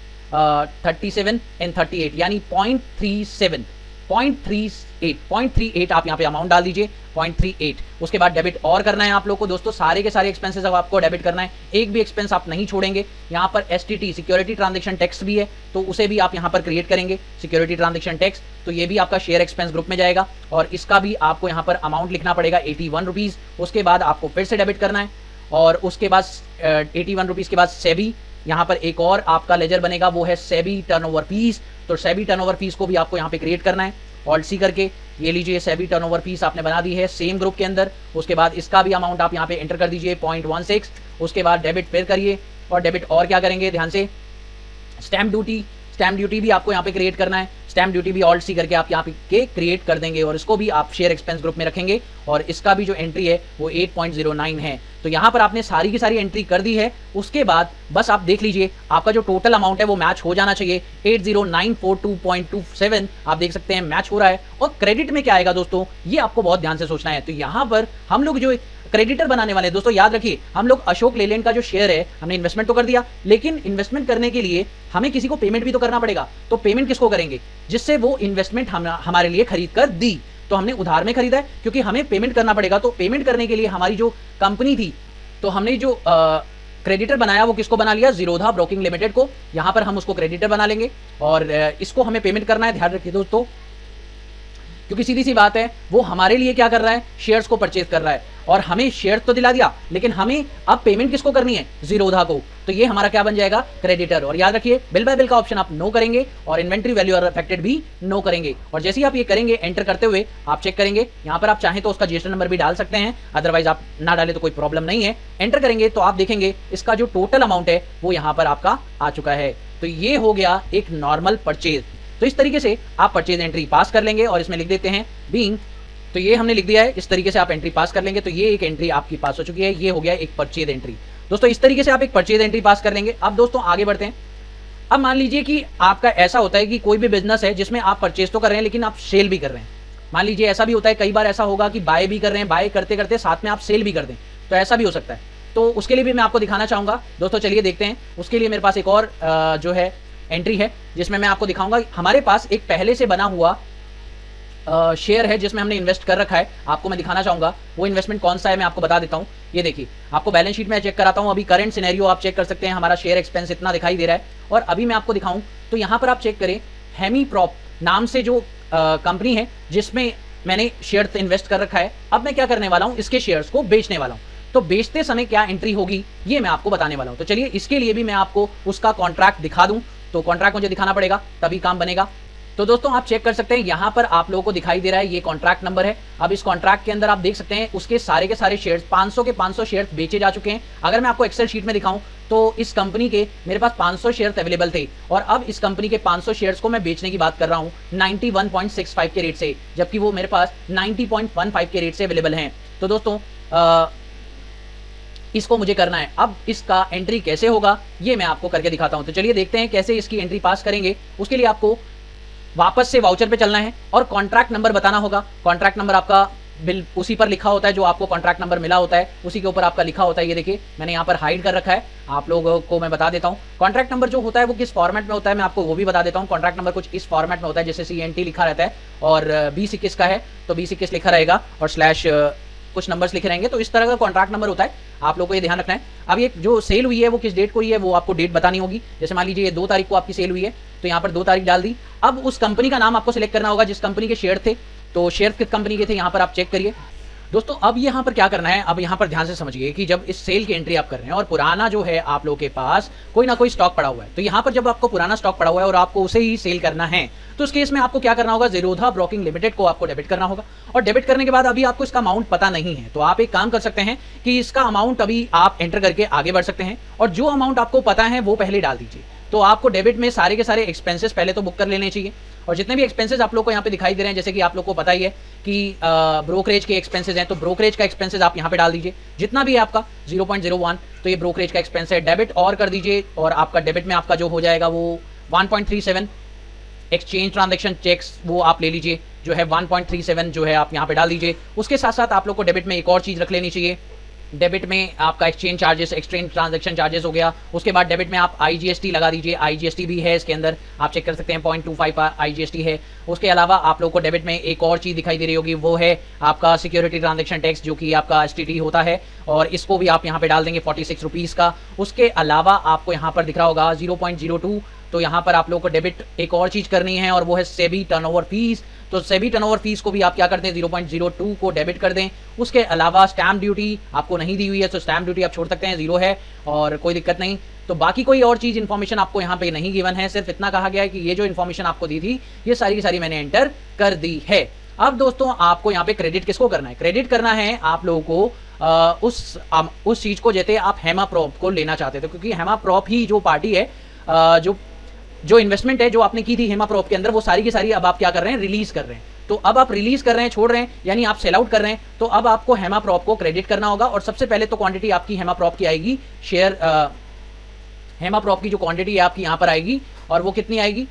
37 एंड 38, यानी 0.38 आप यहाँ पे अमाउंट डाल दीजिए, 0.38। उसके बाद डेबिट और करना है आप लोग को दोस्तों, सारे के सारे एक्सपेंसेस अब आपको डेबिट करना है, एक भी एक्सपेंस आप नहीं छोड़ेंगे। यहाँ पर STT सिक्योरिटी ट्रांजैक्शन टैक्स भी है, तो उसे भी आप यहाँ पर क्रिएट करेंगे, सिक्योरिटी ट्रांजैक्शन टैक्स, तो ये भी आपका शेयर एक्सपेंस ग्रुप में जाएगा और इसका भी आपको यहाँ पर अमाउंट लिखना पड़ेगा 81 रुपीज़। उसके बाद आपको फिर से डेबिट करना है और उसके बाद 81 रुपीज़ के बाद सेबी, यहाँ पर एक और आपका लेजर बनेगा, वो है सेबी टर्नओवर फीस, तो सेबी टर्नओवर फीस को भी आपको यहाँ पे क्रिएट करना है। ऑल्ट सी करके ये लीजिए सेबी टर्नओवर फीस आपने बना दी है सेम ग्रुप के अंदर। उसके बाद इसका भी अमाउंट आप यहाँ पे एंटर कर दीजिए 0.16। उसके बाद डेबिट फिर करिए और डेबिट और क्या करेंगे ध्यान से, स्टैम्प ड्यूटी भी आपको यहाँ पे क्रिएट करना है। स्टैम्प ड्यूटी भी ऑल्ट सी करके आप यहाँ पे क्रिएट कर देंगे और इसको भी आप शेयर एक्सपेंस ग्रुप में रखेंगे और इसका भी जो एंट्री है वो 8.09 है। तो यहाँ पर आपने सारी की सारी एंट्री कर दी है। उसके बाद बस आप देख लीजिए आपका जो टोटल अमाउंट है वो मैच हो जाना चाहिए 80942.27 आप देख सकते हैं मैच हो रहा है। और क्रेडिट में क्या आएगा दोस्तों, ये आपको बहुत ध्यान से सोचना है। तो यहाँ पर हम लोग जो क्रेडिटर बनाने वाले हैं दोस्तों, याद रखिए हम लोग अशोक लेलैंड का जो शेयर है हमने इन्वेस्टमेंट तो कर दिया, लेकिन इन्वेस्टमेंट करने के लिए हमें किसी को पेमेंट भी तो करना पड़ेगा। तो पेमेंट किसको करेंगे, जिससे वो इन्वेस्टमेंट हमारे लिए खरीद कर दी। तो हमने उधार में खरीदा है क्योंकि हमें पेमेंट करना पड़ेगा। तो पेमेंट करने के लिए हमारी जो कंपनी थी, तो हमने जो क्रेडिटर बनाया वो किसको बना लिया, जीरोधा ब्रोकिंग लिमिटेड को। यहां पर हम उसको क्रेडिटर बना लेंगे और इसको हमें पेमेंट करना है। ध्यान रखिए दोस्तों, क्योंकि सीधी सी बात है वो हमारे लिए क्या कर रहा है, शेयर्स को परचेज कर रहा है और हमें शेयर तो दिला दिया, लेकिन हमें अब पेमेंट किसको करनी है, जीरोधा को। तो ये हमारा क्या बन जाएगा, क्रेडिटर। और याद रखिए बिल बाय बिल का ऑप्शन आप नो करेंगे और इन्वेंट्री वैल्यू और अफेक्टेड भी नो करेंगे। और जैसे ही आप ये करेंगे एंटर करते हुए आप चेक करेंगे, यहाँ पर आप चाहें तो उसका जीएसटी नंबर भी डाल सकते हैं, अदरवाइज आप ना डाले तो कोई प्रॉब्लम नहीं है। एंटर करेंगे तो आप देखेंगे इसका जो टोटल अमाउंट है वो यहाँ पर आपका आ चुका है। तो ये हो गया एक नॉर्मल परचेज। तो इस तरीके से आप परचेज एंट्री पास कर लेंगे और इसमें लिख देते हैं बीइंग। तो ये हमने लिख दिया है, इस तरीके से आप एंट्री पास कर लेंगे। तो ये एक एंट्री आपकी पास हो चुकी है, ये हो गया एक परचेज एंट्री। दोस्तों इस तरीके से आप एक परचेज एंट्री पास कर लेंगे। अब दोस्तों आगे बढ़ते हैं। अब मान लीजिए कि आपका ऐसा होता है कि कोई भी बिजनेस है जिसमें आप परचेज तो कर रहे हैं लेकिन आप सेल भी कर रहे हैं। मान लीजिए ऐसा भी होता है, कई बार ऐसा होगा कि बाय भी कर रहे हैं, बाय करते करते साथ में आप सेल भी कर दें, तो ऐसा भी हो सकता है। तो उसके लिए भी मैं आपको दिखाना चाहूंगा दोस्तों, चलिए देखते हैं। उसके लिए मेरे पास एक और जो है एंट्री है जिसमें मैं आपको दिखाऊंगा। हमारे पास एक पहले से बना हुआ शेयर है जिसमें हमने इन्वेस्ट कर रखा है, आपको मैं दिखाना चाहूंगा वो इन्वेस्टमेंट कौन सा है, मैं आपको बता देता हूं। ये देखिए आपको बैलेंस शीट में चेक कराता हूं, अभी करंट सिनेरियो आप चेक कर सकते हैं, हमारा शेयर एक्सपेंस इतना दिखाई दे रहा है। और अभी मैं आपको दिखाऊं तो यहां पर आप चेक करें, हेमी प्रॉप नाम से जो कंपनी है जिसमें मैंने शेयर इन्वेस्ट कर रखा है। अब मैं क्या करने वाला हूं, इसके शेयर्स को बेचने वाला हूं। तो बेचते समय क्या एंट्री होगी ये मैं आपको बताने वाला हूं। तो चलिए इसके लिए भी मैं आपको उसका कॉन्ट्रैक्ट दिखा दूं। तो कॉन्ट्रैक्ट मुझे दिखाना पड़ेगा तभी काम बनेगा। तो दोस्तों आप चेक कर सकते हैं, यहां पर आप लोगों को दिखाई दे रहा है ये कॉन्ट्रैक्ट नंबर है। अब इस कॉन्ट्रैक्ट के अंदर आप देख सकते हैं उसके सारे के सारे शेयर्स 500 के 500 शेयर्स बेचे जा चुके हैं। अगर मैं आपको एक्सेल शीट में दिखाऊं तो इस कंपनी के मेरे पास 500 शेयर्स अवेलेबल थे और अब इस कंपनी के 500 शेयर्स को मैं बेचने की बात कर रहा हूं 91.65 के रेट से, जबकि वो मेरे पास 90.15 के रेट से अवेलेबल हैं। तो दोस्तों इसको मुझे करना है। अब इसका एंट्री कैसे होगा ये मैं आपको करके दिखाता हूं। तो चलिए देखते हैं कैसे इसकी एंट्री पास करेंगे। उसके लिए आपको वापस से वाउचर पे चलना है और कॉन्ट्रैक्ट नंबर बताना होगा। कॉन्ट्रैक्ट नंबर आपका बिल उसी पर लिखा होता है, जो आपको कॉन्ट्रैक्ट नंबर मिला होता है उसी के ऊपर आपका लिखा होता है। ये देखिए मैंने यहाँ पर हाइड कर रखा है, आप लोगों को मैं बता देता हूँ। कॉन्ट्रैक्ट नंबर जो होता है वो किस फॉर्मेट में होता है मैं आपको वो भी बता देता हूँ। कॉन्ट्रैक्ट नंबर कुछ इस फॉर्मेट में होता है, जैसे CNT लिखा रहता है और 2021 का है तो 2021 लिखा रहेगा और स्लैश कुछ नंबर्स लिखे रहेंगे। तो इस तरह का कॉन्ट्रैक्ट नंबर होता है, आप लोगों को ये ध्यान रखना है। अब ये जो सेल हुई है वो किस डेट को हुई है वो आपको डेट बतानी होगी। जैसे मान लीजिए ये 2 तारीख को आपकी सेल हुई है तो यहाँ पर 2 तारीख डाल दी। अब उस कंपनी का नाम आपको सिलेक्ट करना होगा जिस कंपनी के शेयर थे। तो शेयर किस कंपनी के थे यहाँ पर आप चेक करिए। दोस्तों अब यहाँ पर क्या करना है, अब यहाँ पर ध्यान से समझिए कि जब इस सेल की एंट्री आप कर रहे हैं और पुराना जो है आप लोगों के पास कोई ना कोई स्टॉक पड़ा हुआ है, तो यहाँ पर जब आपको पुराना स्टॉक पड़ा हुआ है और आपको उसे ही सेल करना है तो उस केस में आपको क्या करना होगा, जीरोधा ब्रोकिंग लिमिटेड को आपको डेबिट करना होगा। और डेबिट करने के बाद अभी आपको इसका अमाउंट पता नहीं है तो आप एक काम कर सकते हैं कि इसका अमाउंट अभी आप एंटर करके आगे बढ़ सकते हैं और जो अमाउंट आपको पता है वो पहले डाल दीजिए। तो आपको डेबिट में सारे के सारे एक्सपेंसेस पहले तो बुक कर लेने चाहिए और जितने भी एक्सपेंसेस आप लोग को यहाँ पे दिखाई दे रहे हैं, जैसे कि आप लोग को पता ही है कि ब्रोकरेज के एक्सपेंसेस हैं तो ब्रोकरेज का एक्सपेंसेस आप यहाँ पे डाल दीजिए जितना भी है आपका 0.01, तो ये ब्रोकरेज का एक्सपेंस है। डेबिट और कर दीजिए और आपका डेबिट में आपका जो हो जाएगा वो 1.37 एक्सचेंज ट्रांजेक्शन चेक्स वो आप ले लीजिए, जो है 1.37 जो है आप यहाँ पे डाल दीजिए। उसके साथ साथ आप लोग को डेबिट में एक और चीज़ रख लेनी चाहिए, डेबिट में आपका exchange charges, exchange transaction charges हो गया। उसके बाद डेबिट में आप IGST लगा दीजिए, IGST भी है इसके अंदर, आप चेक कर सकते हैं 0.25 IGST है। उसके अलावा आप लोग को डेबिट में एक और चीज़ दिखाई दे रही होगी, वो है आपका सिक्योरिटी ट्रांजैक्शन टैक्स जो कि आपका STT होता है और इसको भी आप यहाँ पे डाल देंगे 46 रुपीज़ का। उसके अलावा आपको यहाँ पर दिख रहा होगा 0.02, तो यहाँ पर आप लोग को डेबिट एक और चीज़ करनी है और वो है सेबी टर्नओवर फीस। तो सेबी टर्नओवर फीस को भी आप क्या करते हैं 0.02 को डेबिट कर दें। उसके अलावा स्टैम्प ड्यूटी आपको नहीं दी हुई है तो स्टैम्प ड्यूटी आप छोड़ सकते हैं, 0 है और कोई दिक्कत नहीं। तो बाकी कोई और चीज इन्फॉर्मेशन आपको यहाँ पे नहीं गिवन है, सिर्फ इतना कहा गया है कि ये जो इन्फॉर्मेशन आपको दी थी ये सारी की सारी मैंने एंटर कर दी है। अब दोस्तों आपको यहाँ पे क्रेडिट किसको करना है? क्रेडिट करना है आप लोगों को उस चीज को, जैसे आप हेमा प्रॉप को लेना चाहते थे, क्योंकि हेमा प्रॉप ही जो पार्टी है, जो इन्वेस्टमेंट है जो आपने की थी हेमा प्रॉप के अंदर, वो सारी की सारी अब आप क्या कर रहे हैं? रिलीज कर रहे हैं। तो अब आप रिलीज कर रहे हैं, छोड़ रहे हैं, यानी आप सेल आउट कर रहे हैं। तो अब आपको हेमा प्रॉप को क्रेडिट करना होगा और सबसे पहले तो क्वांटिटी आपकी हेमा प्रॉप की आएगी, शेयर हेमा प्रॉप की जो क्वांटिटी है आपकी यहां पर आएगी, और वो कितनी आएगी?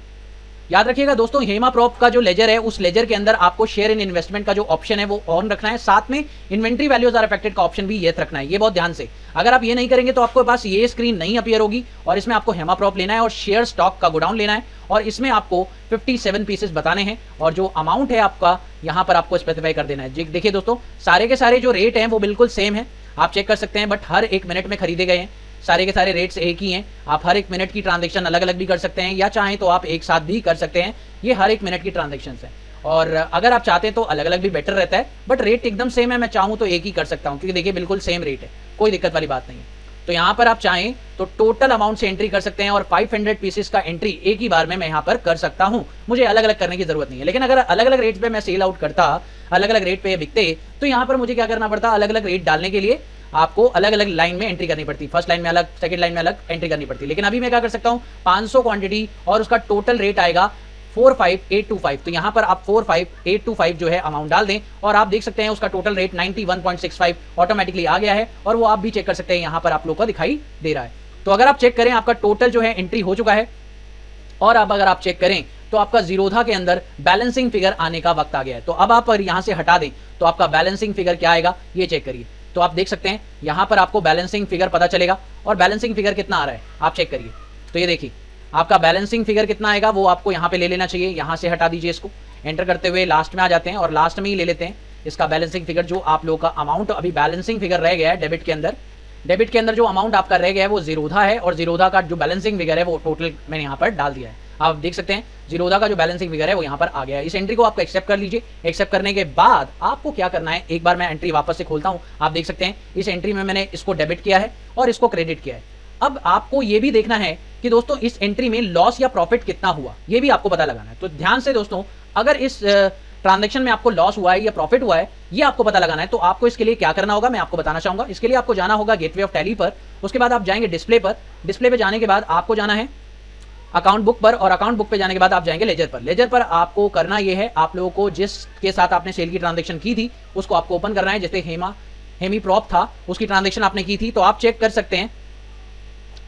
याद रखिएगा दोस्तों, हेमा प्रॉप का जो लेजर है उस लेजर के अंदर आपको शेयर इन इन्वेस्टमेंट का जो ऑप्शन है वो ऑन रखना है, साथ में इन्वेंट्री वैल्यूज आर अफेक्टेड का ऑप्शन भी ये रखना है। ये बहुत ध्यान से, अगर आप ये नहीं करेंगे तो आपके पास ये स्क्रीन नहीं अपीयर होगी, और इसमें आपको हेमा प्रॉप लेना है और शेयर स्टॉक का गोडाउन लेना है, और इसमें आपको 57 पीसेस बताने हैं, और जो अमाउंट है आपका यहाँ पर आपको स्पेसिफाई कर देना है। देखिए दोस्तों, सारे के सारे जो रेट हैं वो बिल्कुल सेम है, आप चेक कर सकते हैं, बट हर 1 मिनट में खरीदे गए हैं। सारे के सारे रेट्स एक ही हैं। आप हर 1 मिनट की ट्रांजैक्शन अलग अलग भी कर सकते हैं, या चाहें तो आप एक साथ भी कर सकते हैं। ये हर 1 मिनट की ट्रांजैक्शन है, और अगर आप चाहते हैं तो अलग अलग भी बेटर रहता है, बट रेट एकदम सेम है। मैं चाहूँ तो एक ही कर सकता हूँ, क्योंकि देखिए बिल्कुल सेम रेट है, कोई दिक्कत वाली बात नहीं है। तो यहाँ पर आप चाहें तो टोटल अमाउंट से एंट्री कर सकते हैं, और 500 पीसेस का एंट्री एक ही बार में मैं यहाँ पर कर सकता हूँ। मुझे अलग अलग करने की जरूरत नहीं है। लेकिन अगर अलग अलग रेट पे मैं सेल आउट करता, अलग अलग रेट पे बिकते, तो यहाँ पर मुझे क्या करना पड़ता? अलग अलग रेट डालने के लिए आपको अलग अलग लाइन में एंट्री करनी पड़ती, फर्स्ट लाइन में अलग, सेकंड लाइन में अलग एंट्री करनी पड़ती। लेकिन अभी मैं क्या कर सकता हूँ? 500 क्वांटिटी और उसका टोटल रेट आएगा 45825। तो यहाँ पर आप 45825 जो है अमाउंट डाल दें, और आप देख सकते हैं उसका टोटल रेट 91.65 ऑटोमेटिकली आ गया है, और वो आप भी चेक कर सकते हैं, यहाँ पर आप लोग को दिखाई दे रहा है। तो अगर आप चेक करें, आपका टोटल जो है एंट्री हो चुका है, और अब अगर आप चेक करें तो आपका जीरोधा के अंदर बैलेंसिंग फिगर आने का वक्त आ गया है। तो अब आप अगर यहाँ से हटा दें तो आपका बैलेंसिंग फिगर क्या आएगा, ये चेक करिए। तो आप देख सकते हैं यहाँ पर आपको बैलेंसिंग फिगर पता चलेगा, और बैलेंसिंग फिगर कितना आ रहा है आप चेक करिए। तो ये देखिए आपका बैलेंसिंग फिगर कितना आएगा, वो आपको यहाँ पे ले लेना चाहिए। यहाँ से हटा दीजिए, इसको एंटर करते हुए लास्ट में आ जाते हैं, और लास्ट में ही ले लेते हैं इसका बैलेंसिंग फिगर। जो आप लोगों का अमाउंट अभी बैलेंसिंग फिगर रह गया है डेबिट के अंदर, डेबिट के अंदर जो अमाउंट आपका रह गया है वो जीरोधा है, और जीरोधा का जो बैलेंसिंग फिगर है वो टोटल मैंने यहाँ पर डाल दिया है। आप देख सकते हैं जीरोधा का जो बैलेंसिंग फिगर है वो यहाँ पर आ गया है। इस एंट्री को आपको एक्सेप्ट कर लीजिए। एक्सेप्ट करने के बाद आपको क्या करना है, एक बार मैं एंट्री वापस से खोलता हूँ। आप देख सकते हैं इस एंट्री में मैंने इसको डेबिट किया है और इसको क्रेडिट किया है। अब आपको ये भी देखना है कि दोस्तों इस एंट्री में लॉस या प्रॉफिट कितना हुआ, ये भी आपको पता लगाना है। तो ध्यान से दोस्तों, अगर इस ट्रांजैक्शन में आपको लॉस हुआ है या प्रॉफिट हुआ है, ये आपको पता लगाना है। तो आपको इसके लिए क्या करना होगा मैं आपको बताना चाहूंगा। इसके लिए आपको जाना होगा गेटवे ऑफ टैली पर, उसके बाद आप जाएंगे डिस्प्ले पर। डिस्प्ले पे जाने के बाद आपको जाना है अकाउंट बुक पर, और अकाउंट बुक पे जाने के बाद आप जाएंगे लेजर पर। लेजर पर आपको करना ये है, आप लोगों को जिसके साथ आपने सेल की ट्रांजैक्शन की थी उसको आपको ओपन करना है। जैसे हेमी प्रॉप था, उसकी ट्रांजैक्शन आपने की थी, तो आप चेक कर सकते हैं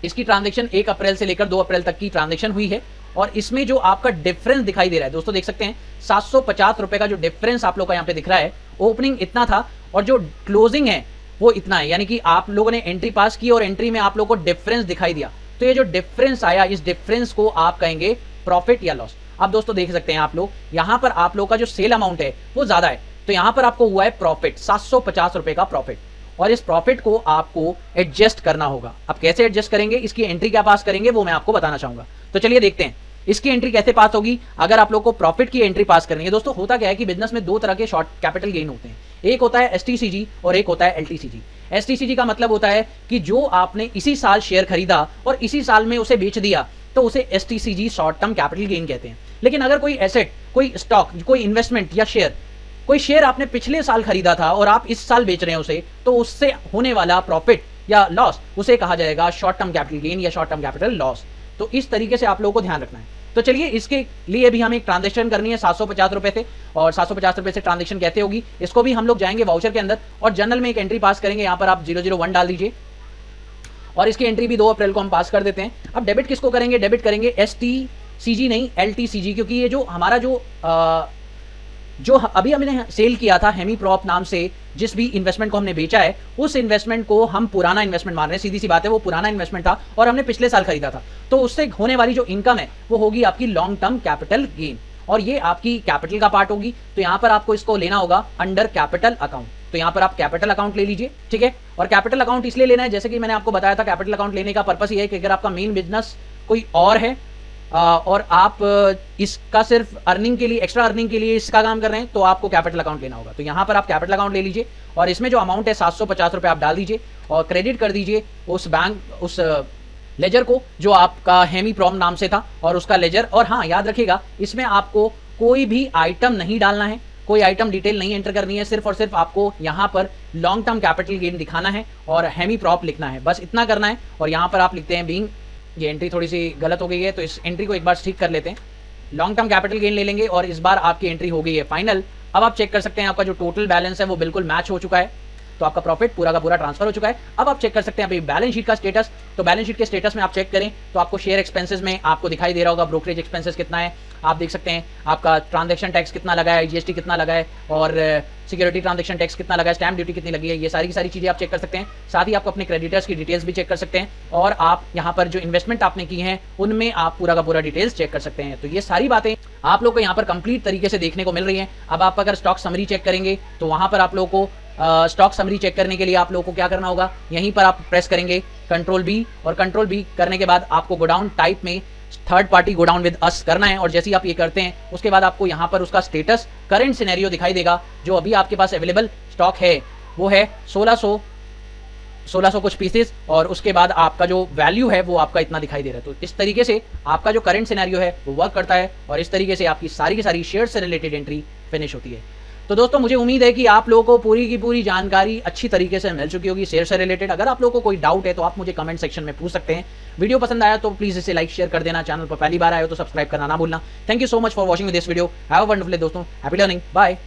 इसकी ट्रांजैक्शन 1 अप्रैल से लेकर 2 अप्रैल तक की ट्रांजैक्शन हुई है, और इसमें जो आपका डिफरेंस दिखाई दे रहा है दोस्तों, देख सकते हैं 750 रुपए का जो डिफरेंस आप लोग का यहाँ पे दिख रहा है। ओपनिंग इतना था और जो क्लोजिंग है वो इतना है, यानी कि आप लोगों ने एंट्री पास की और एंट्री में आप लोगों को डिफरेंस दिखाई दिया। तो ये जो डिफरेंस आया, इस डिफरेंस को आप कहेंगे प्रॉफिट या लॉस। अब दोस्तों देख सकते हैं आप लोग, यहाँ पर आप लोग का जो सेल अमाउंट है वो ज्यादा है, तो यहाँ पर आपको हुआ है प्रॉफिट, 750 रुपए का प्रॉफिट, और इस प्रॉफिट को आपको एडजस्ट करना होगा। अब कैसे एडजस्ट करेंगे, इसकी एंट्री क्या पास करेंगे वो मैं आपको बताना चाहूंगा। तो चलिए देखते हैं इसकी एंट्री कैसे पास होगी। अगर आप लोग को प्रॉफिट की एंट्री पास करनी है दोस्तों, होता क्या है कि बिजनेस में 2 तरह के शॉर्ट कैपिटल गेन होते हैं, एक होता है एसटीसीजी और एक होता है एलटीसीजी। एसटीसीजी का मतलब होता है कि जो आपने इसी साल शेयर खरीदा और इसी साल में उसे बेच दिया, तो उसे STCG short term capital gain कहते हैं। लेकिन अगर कोई एसेट, कोई स्टॉक, कोई इन्वेस्टमेंट या शेयर, कोई शेयर आपने पिछले साल खरीदा था और आप इस साल बेच रहे हैं उसे, तो उससे होने वाला प्रॉफिट या लॉस उसे कहा जाएगा शॉर्ट टर्म कैपिटल गेन या शॉर्ट टर्म कैपिटल लॉस। तो इस तरीके से आप लोगों को ध्यान रखना है। तो चलिए इसके लिए भी हमें एक ट्रांजेक्शन करनी है 750 रुपए से, और 750 रुपए से ट्रांजेक्शन कैसे होगी इसको भी हम लोग जाएंगे वाउचर के अंदर और जनरल में एक एंट्री पास करेंगे। यहाँ पर आप 001 डाल दीजिए, और इसकी एंट्री भी 2 अप्रैल को हम पास कर देते हैं। अब डेबिट किसको करेंगे, डेबिट करेंगे एसटीसीजी नहीं एलटीसीजी, क्योंकि ये जो हमारा जो अभी हमने सेल किया था हेमी प्रॉप नाम से, जिस भी इन्वेस्टमेंट को हमने बेचा है, उस इन्वेस्टमेंट को हम पुराना इन्वेस्टमेंट मान रहे हैं। सीधी सी बात है, वो पुराना इन्वेस्टमेंट था और हमने पिछले साल खरीदा था, तो उससे होने वाली जो इनकम है वो होगी आपकी लॉन्ग टर्म कैपिटल गेन, और ये आपकी कैपिटल का पार्ट होगी। तो यहाँ पर आपको इसको लेना होगा अंडर कैपिटल अकाउंट। तो यहाँ पर आप कैपिटल अकाउंट ले लीजिए, ठीक है। और कैपिटल अकाउंट इसलिए लेना है, जैसे कि मैंने आपको बताया था, कैपिटल अकाउंट लेने का पर्पस ये है कि अगर आपका मेन बिजनेस कोई और है और आप इसका सिर्फ अर्निंग के लिए, एक्स्ट्रा अर्निंग के लिए इसका काम कर रहे हैं, तो आपको कैपिटल अकाउंट लेना होगा। तो यहाँ पर आप कैपिटल अकाउंट ले लीजिए, और इसमें जो अमाउंट है 750 रुपये आप डाल दीजिए और क्रेडिट कर दीजिए उस बैंक, उस लेजर को, जो आपका हेमी प्रॉम नाम से था, और उसका लेजर। और हाँ, याद रखिएगा इसमें आपको कोई भी आइटम नहीं डालना है, कोई आइटम डिटेल नहीं एंटर करनी है, सिर्फ और सिर्फ आपको यहाँ पर लॉन्ग टर्म कैपिटल गेन दिखाना है और हेमी प्रॉप लिखना है, बस इतना करना है। और यहाँ पर आप लिखते हैं बीइंग, ये एंट्री थोड़ी सी गलत हो गई है तो इस एंट्री को एक बार ठीक कर लेते हैं। लॉन्ग टर्म कैपिटल गेन ले लेंगे और इस बार आपकी एंट्री हो गई है फाइनल। अब आप चेक कर सकते हैं आपका जो टोटल बैलेंस है वो बिल्कुल मैच हो चुका है, तो आपका प्रॉफिट पूरा का पूरा ट्रांसफर हो चुका है। अब आप चेक कर सकते हैं अभी बैलेंस शीट का स्टेटस। तो बैलेंस शीट के स्टेटस में आप चेक करें तो आपको शेयर एक्सपेंसेस में आपको दिखाई दे रहा होगा ब्रोकरेज एक्सपेंसेस कितना है, आप देख सकते हैं आपका ट्रांजैक्शन टैक्स कितना लगा है, जीएसटी कितना लगा है, और सिक्योरिटी ट्रांजैक्शन टैक्स कितना लगा है, स्टैम्प ड्यूटी कितनी लगी है, ये सारी की सारी चीज़ें आप चेक कर सकते हैं। साथ ही आपको अपने क्रेडिटर्स की डिटेल्स भी चेक कर सकते हैं और आप यहाँ पर जो इन्वेस्टमेंट आपने की है उनमें आप पूरा का पूरा डिटेल्स चेक कर सकते हैं। तो ये सारी बातें आप लोग को यहाँ पर कंप्लीट तरीके से देखने को मिल रही हैं। अब आप अगर स्टॉक समरी चेक करेंगे तो वहाँ पर आप लोगों को स्टॉक समरी चेक करने के लिए आप लोगों को क्या करना होगा, यहीं पर आप प्रेस करेंगे कंट्रोल बी, और कंट्रोल बी करने के बाद आपको गोडाउन टाइप में third party godown with us करना है। और जैसे ही आप ये करते हैं उसके बाद आपको यहाँ पर उसका स्टेटस करंट सिनेरियो दिखाई देगा। जो अभी आपके पास अवेलेबल स्टॉक है वो है 1600 कुछ पीसेस, और उसके बाद आपका जो वैल्यू है वो आपका इतना दिखाई दे रहा है। तो इस तरीके से आपका जो करंट सिनेरियो है वो वर्क करता है और इस तरीके से आपकी सारी की सारी शेयर से रिलेटेड एंट्री फिनिश होती है। तो दोस्तों मुझे उम्मीद है कि आप लोगों को पूरी की पूरी जानकारी अच्छी तरीके से मिल चुकी होगी शेयर से रिलेटेड। अगर आप लोगों को कोई डाउट है तो आप मुझे कमेंट सेक्शन में पूछ सकते हैं। वीडियो पसंद आया तो प्लीज इसे लाइक शेयर कर देना, चैनल पर पहली बार आए हो तो सब्सक्राइब करना ना भूलना। Thank you so much for watching this video. Have a wonderful day दोस्तों, हैप्पी लर्निंग, बाय।